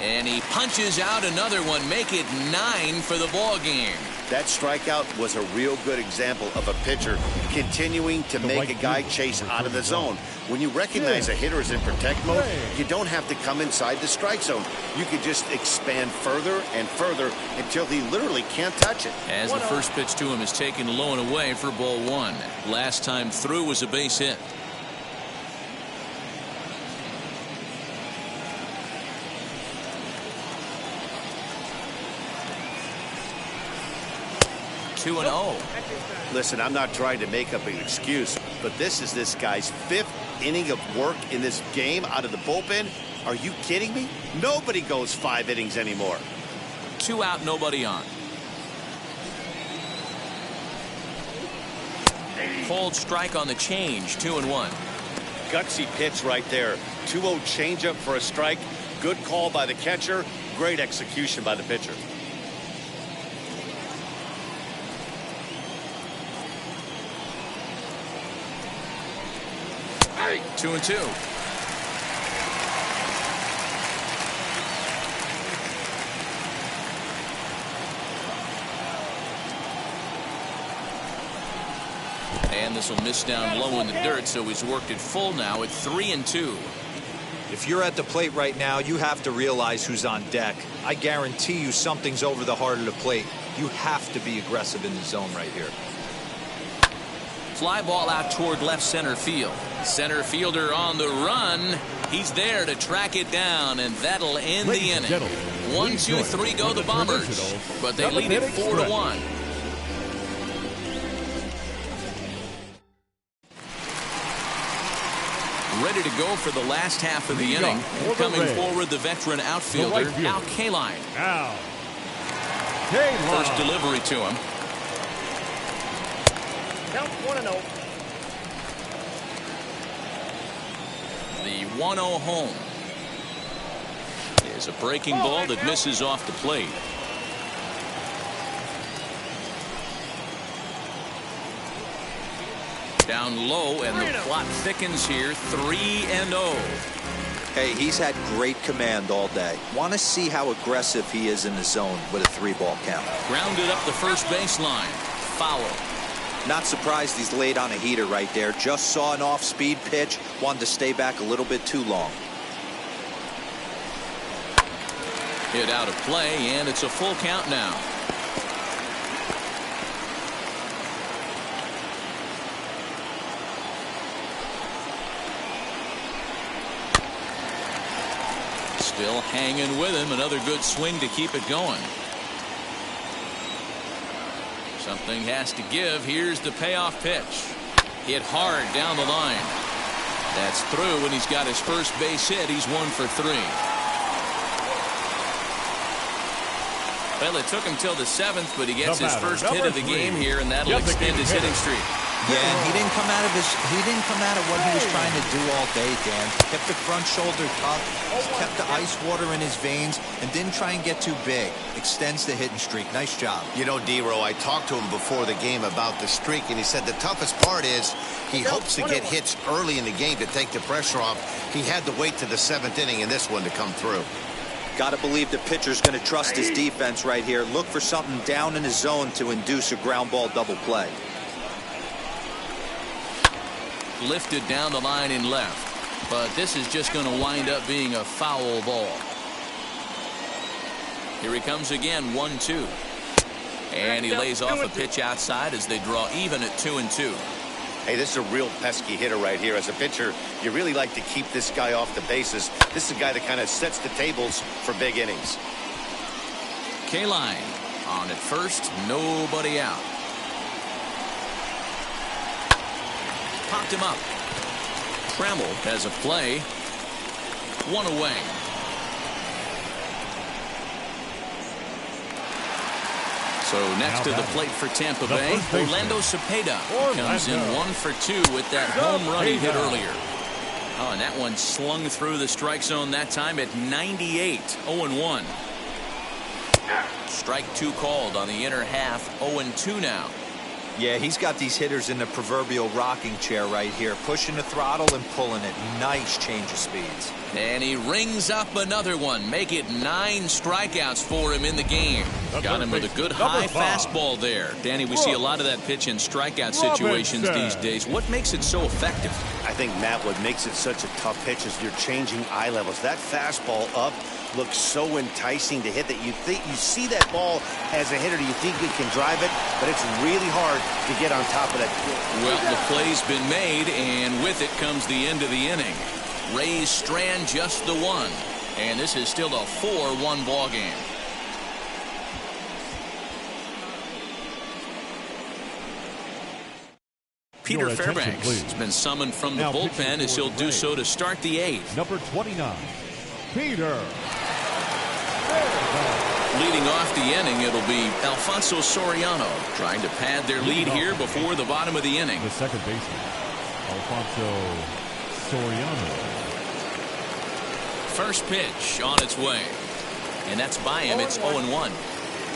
And he punches out another one. Make it 9 for the ball game. That strikeout was a real good example of a pitcher continuing to make a guy chase out of the zone. When you recognize a hitter is in protect mode, you don't have to come inside the strike zone. You can just expand further and further until he literally can't touch it. As the first pitch to him is taken low and away for ball one. Last time through was a base hit. Two and 0. Listen, I'm not trying to make up an excuse, but this is this guy's 5th inning of work in this game out of the bullpen. Are you kidding me? Nobody goes 5 innings anymore. 2 out, nobody on. Cold strike on the change. 2-1. Gutsy pitch right there. 2-0 changeup for a strike. Good call by the catcher. Great execution by the pitcher. 2-2. And this will miss down low in the dirt, so he's worked it full now at 3-2. If you're at the plate right now, you have to realize who's on deck. I guarantee you something's over the heart of the plate. You have to be aggressive in the zone right here. Fly ball out toward left center field. Center fielder on the run. He's there to track it down, and that'll end the inning. 1, 2, 3 go the Bombers, but they lead it 4-1. Ready to go for the last half of the inning. Coming forward, the veteran outfielder, Al Kaline. First delivery to him. Count 1-0. The 1-0 home is a breaking ball that misses off the plate. Down low, and the plot thickens here. 3-0. Hey, he's had great command all day. Want to see how aggressive he is in the zone with a 3-ball count. Grounded up the first baseline. Foul. Not surprised he's laid on a heater right there. Just saw an off-speed pitch. Wanted to stay back a little bit too long. Hit out of play, and it's a full count now. Still hanging with him. Another good swing to keep it going. Something has to give. Here's the payoff pitch. Hit hard down the line. That's through, and he's got his first base hit. He's 1 for 3. Well, it took him till the 7th, but he gets his first hit of the game here, and that'll extend his hitting streak. Yeah, and he didn't come out of what he was trying to do all day, Dan. Kept the front shoulder tucked, kept the ice water in his veins, and didn't try and get too big. Extends the hitting streak. Nice job. You know, D-Row, I talked to him before the game about the streak, and he said the toughest part is he hopes to get hits early in the game to take the pressure off. He had to wait to the 7th inning in this one to come through. Got to believe the pitcher's going to trust his defense right here. Look for something down in his zone to induce a ground ball double play. Lifted down the line in left, but this is just going to wind up being a foul ball. Here he comes again, 1-2, and he lays off a pitch outside as they draw even at 2-2. Hey, this is a real pesky hitter right here. As a pitcher, you really like to keep this guy off the bases. This is a guy that kind of sets the tables for big innings. K-line on at first, nobody out. Popped him up. Trammell has a play. 1 away. So next to the plate for Tampa Bay, Orlando Cepeda comes in 1 for 2 with that home run he hit earlier. Oh, and that one slung through the strike zone that time at 98. 0-1. Strike 2 called on the inner half. 0-2 now. Yeah, he's got these hitters in the proverbial rocking chair right here, pushing the throttle and pulling it. Nice change of speeds. And he rings up another one. Make it 9 strikeouts for him in the game. Got him with a good high fastball there. Danny, we see a lot of that pitch in strikeout situations these days. What makes it so effective? I think, Matt, what makes it such a tough pitch is you're changing eye levels. That fastball up looks so enticing to hit that you see that ball as a hitter, you think you can drive it, but it's really hard to get on top of that. Well, the play's been made, and with it comes the end of the inning. Rays strand just the 1, and this is still a 4-1 ball game. Peter Fairbanks has been summoned from the bullpen as he'll do so to start the 8th. Number 29, Peter. Leading off the inning, it'll be Alfonso Soriano trying to pad their lead here before the bottom of the inning. The second baseman, Alfonso Soriano. First pitch on its way, and that's by him. It's 0-1.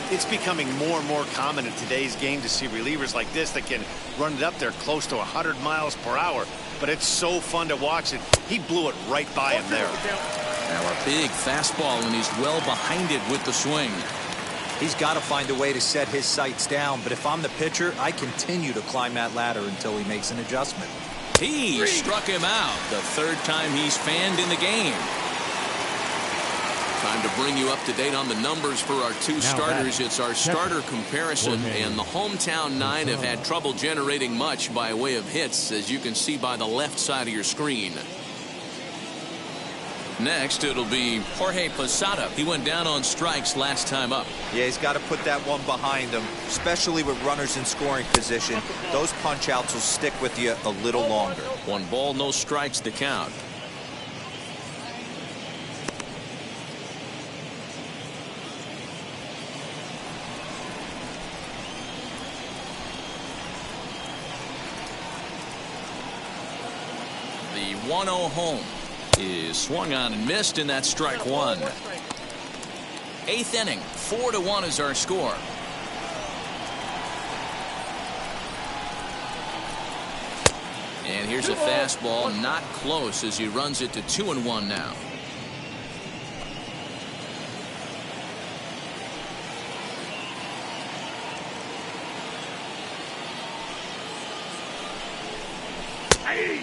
It's becoming more and more common in today's game to see relievers like this that can run it up there close to 100 miles per hour. But it's so fun to watch it. He blew it right by him there. Now a big fastball, and he's well behind it with the swing. He's got to find a way to set his sights down, but if I'm the pitcher, I continue to climb that ladder until he makes an adjustment. He struck him out. The 3rd time he's fanned in the game. Time to bring you up to date on the numbers for our 2 starters. It's our starter comparison, and the hometown 9 have had trouble generating much by way of hits, as you can see by the left side of your screen. Next, it'll be Jorge Posada. He went down on strikes last time up. Yeah, he's got to put that one behind him, especially with runners in scoring position. Those punch-outs will stick with you a little longer. 1 ball, no strikes to count. The 1-0 home is swung on and missed, and that's strike 1. 8th inning, 4-1 is our score. And here's a fastball, not close, as he runs it to 2-1 now.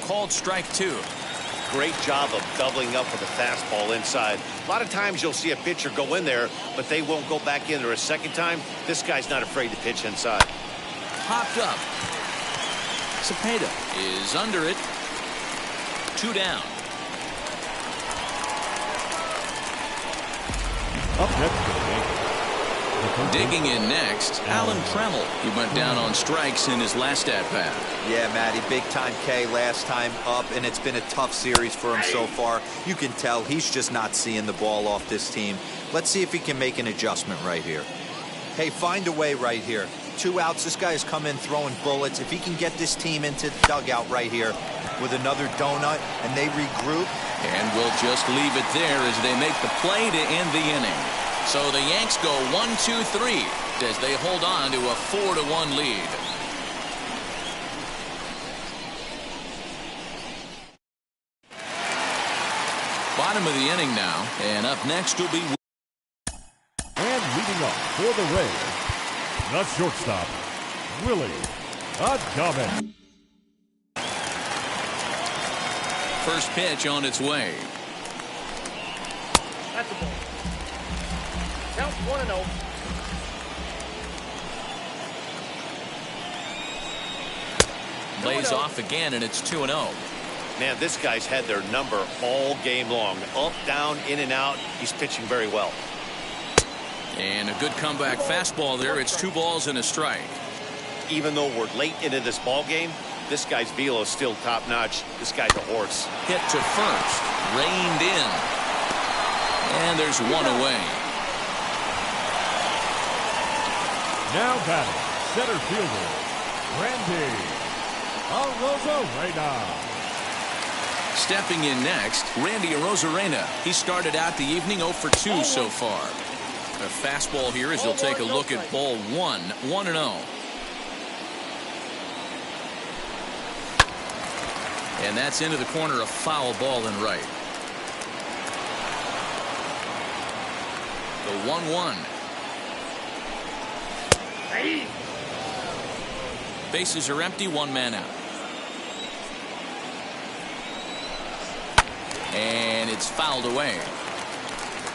Called strike 2. Great job of doubling up with a fastball inside. A lot of times you'll see a pitcher go in there, but they won't go back in there a second time. This guy's not afraid to pitch inside. Popped up. Cepeda is under it. 2 down. Up next for the Yankees. Digging in next, Alan Trammell. He went down on strikes in his last at-bat. Yeah, Matty, big-time K last time up, and it's been a tough series for him so far. You can tell he's just not seeing the ball off this team. Let's see if he can make an adjustment right here. Hey, find a way right here. 2 outs. This guy has come in throwing bullets. If he can get this team into the dugout right here with another donut and they regroup. And we'll just leave it there as they make the play to end the inning. So the Yanks go 1-2-3 as they hold on to a 4-1 lead. Bottom of the inning now, and up next will be. And leading off for the Rays, the shortstop, Willie Adames. First pitch on its way. That's a ball. Count 1-0. Lays off again, and it's 2-0. Man, this guy's had their number all game long. Up, down, in and out. He's pitching very well. And a good comeback fastball there. It's 2 balls and a strike. Even though we're late into this ball game, this guy's velo is still top-notch. This guy's a horse. Hit to first. Reined in. And there's 1 away. Now batting, center fielder, Randy Arozarena. Stepping in next, Randy Arozarena. He started out the evening 0 for 2 so far. A fastball here as he'll take a look at ball 1, 1-0. And that's into the corner, a foul ball and right. The 1-1. Bases are empty, 1 man out. And it's fouled away.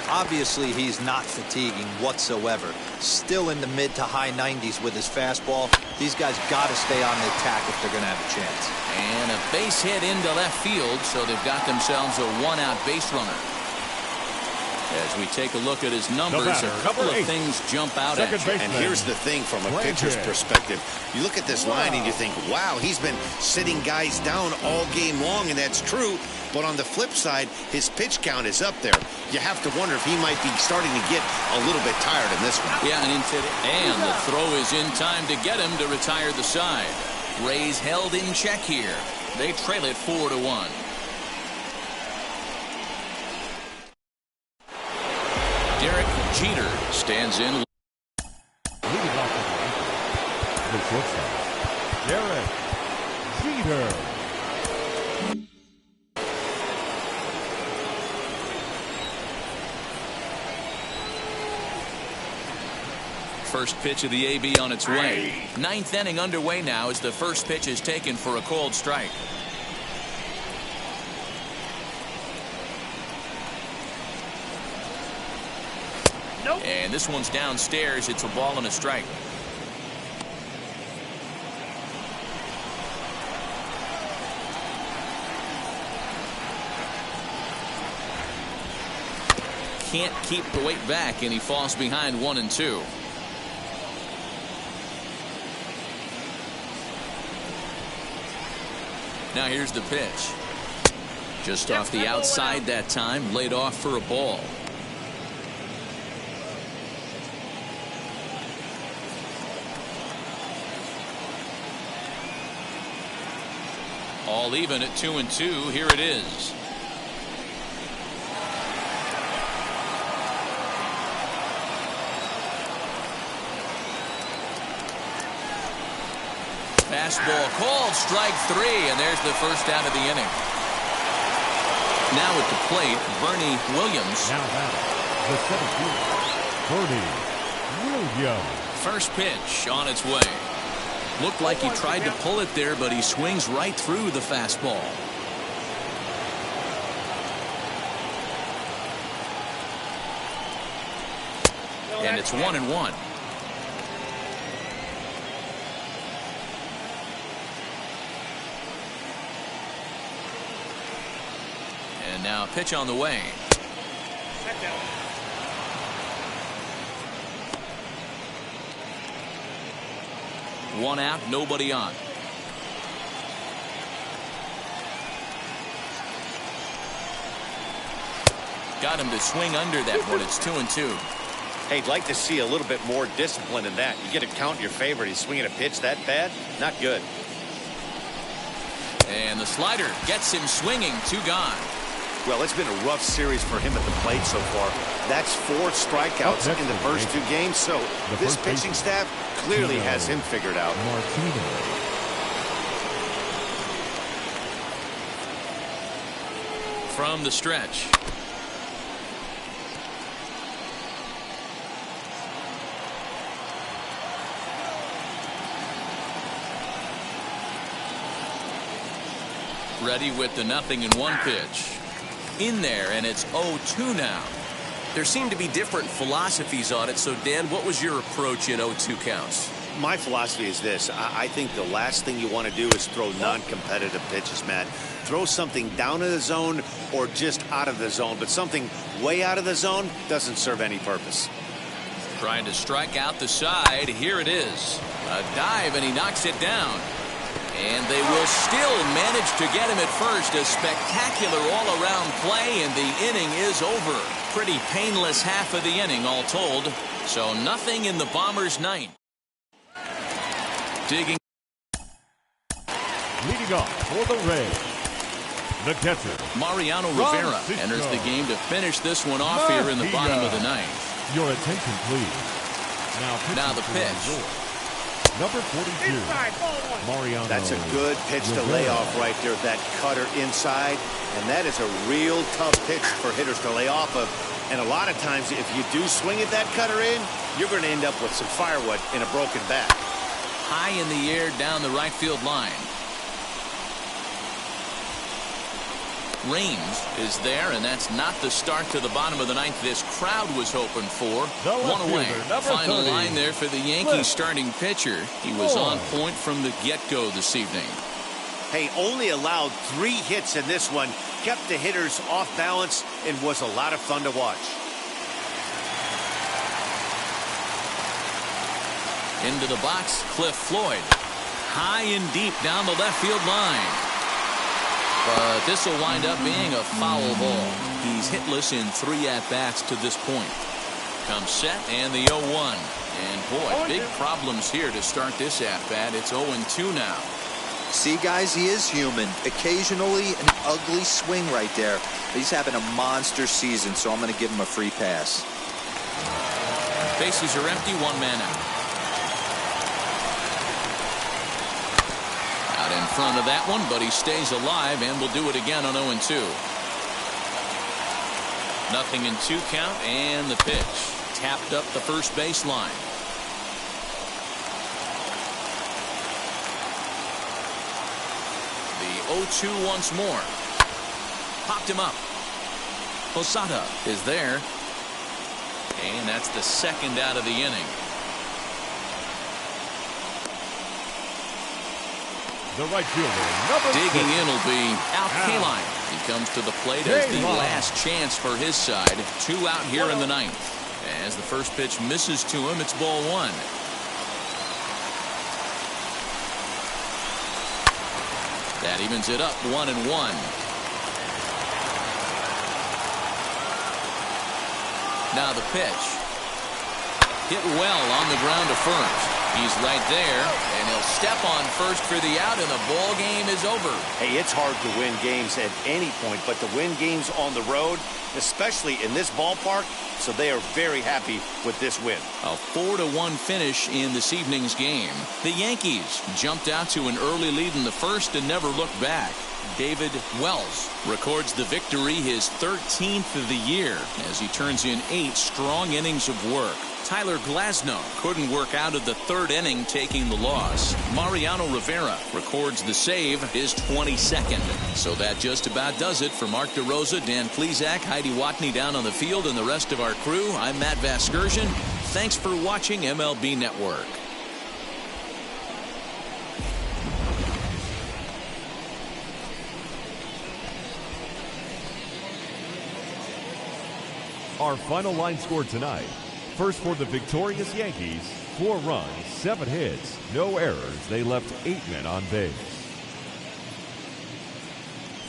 Obviously, he's not fatiguing whatsoever. Still in the mid to high 90s with his fastball. These guys got to stay on the attack if they're going to have a chance. And a base hit into left field, so they've got themselves a 1-out base runner. As we take a look at his numbers, a couple of things jump out at you. And here's the thing from a pitcher's perspective. You look at this line and you think, wow, he's been sitting guys down all game long, and that's true. But on the flip side, his pitch count is up there. You have to wonder if he might be starting to get a little bit tired in this one. Yeah, and the throw is in time to get him to retire the side. Rays held in check here. They trail it 4-1. Derek Jeter stands in. Leading off for the shortstop, Derek Jeter. First pitch of the AB on its way. 9th inning underway now as the first pitch is taken for a called strike. Nope. And this one's downstairs. It's a ball and a strike. Can't keep the weight back, and he falls behind 1-2. Now here's the pitch. Just off the outside that time, laid off for a ball. All even at 2-2. Here it is. Fastball called, strike 3, and there's the first out of the inning. Now at the plate, Bernie Williams. Now batting, the center fielder, Bernie Williams. First pitch on its way. Looked like he tried to pull it there, but he swings right through the fastball. And it's 1-1. And now pitch on the way. One out, nobody on. Got him to swing under that one. It's 2-2. Hey, I'd like to see a little bit more discipline in that. You get a count in your favor. He's swinging a pitch that bad? Not good. And the slider gets him swinging. 2 gone. Well, it's been a rough series for him at the plate so far. That's 4 strikeouts in the first 2 games. So this pitching staff clearly has him figured out. From the stretch. Ready with the 0-1 pitch. In there, and it's 0-2 now. There seem to be different philosophies on it. So, Dan, what was your approach in 0-2 counts? My philosophy is this. I think the last thing you want to do is throw non-competitive pitches, Matt. Throw something down in the zone or just out of the zone. But something way out of the zone doesn't serve any purpose. Trying to strike out the side. Here it is. A dive, and he knocks it down. And they will still manage to get him at first. A spectacular all-around play, and the inning is over. Pretty painless half of the inning, all told. So nothing in the Bombers' ninth. Digging. Leading off for the Rays, the catcher, Mariano Rivera enters the game to finish this one off here in the bottom of the ninth. Your attention, please. Now the pitch. Number 42, Mariano. That's a good pitch to lay off right there. That cutter inside. And that is a real tough pitch for hitters to lay off of. And a lot of times, if you do swing at that cutter in, you're going to end up with some firewood in a broken bat. High in the air down the right field line. Rains is there, and that's not the start to the bottom of the ninth this crowd was hoping for. One away. Final line there for the Yankees starting pitcher. He was on point from the get-go this evening. Hey, only allowed 3 hits in this one. Kept the hitters off balance and was a lot of fun to watch. Into the box, Cliff Floyd. High and deep down the left field line. But this will wind up being a foul ball. He's hitless in 3 at-bats to this point. Comes set and the 0-1. And boy, big problems here to start this at-bat. It's 0-2 now. See, guys, he is human. Occasionally an ugly swing right there. But he's having a monster season, so I'm going to give him a free pass. Bases are empty, 1 man out. Out in front of that one, but he stays alive and will do it again on 0-2. 0-2 count, and the pitch. Tapped up the first baseline. The 0-2 once more. Popped him up. Posada is there. And that's the second out of the inning. The right fielder, number Digging 6. in will be Al Kaline. He comes to the plate as the last chance for his side. 2 out here in the ninth. As the first pitch misses to him, it's ball 1. That evens it up 1-1. Now the pitch. Hit well on the ground to first. He's right there, and he'll step on first for the out, and the ball game is over. Hey, it's hard to win games at any point, but to win games on the road, especially in this ballpark, so they are very happy with this win. A 4-1 finish in this evening's game. The Yankees jumped out to an early lead in the first and never looked back. David Wells records the victory, his 13th of the year, as he turns in 8 strong innings of work. Tyler Glasnow couldn't work out of the 3rd inning, taking the loss. Mariano Rivera records the save, his 22nd. So that just about does it for Mark DeRosa, Dan Plesac, Heidi Watney down on the field, and the rest of our crew. I'm Matt Vasgersian. Thanks for watching MLB Network. Our final line score tonight. First for the victorious Yankees, 4 runs, 7 hits, no errors. They left 8 men on base.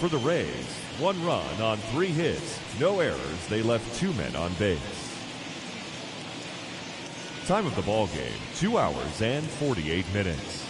For the Rays, 1 run on 3 hits, no errors. They left 2 men on base. Time of the ball game, 2 hours and 48 minutes.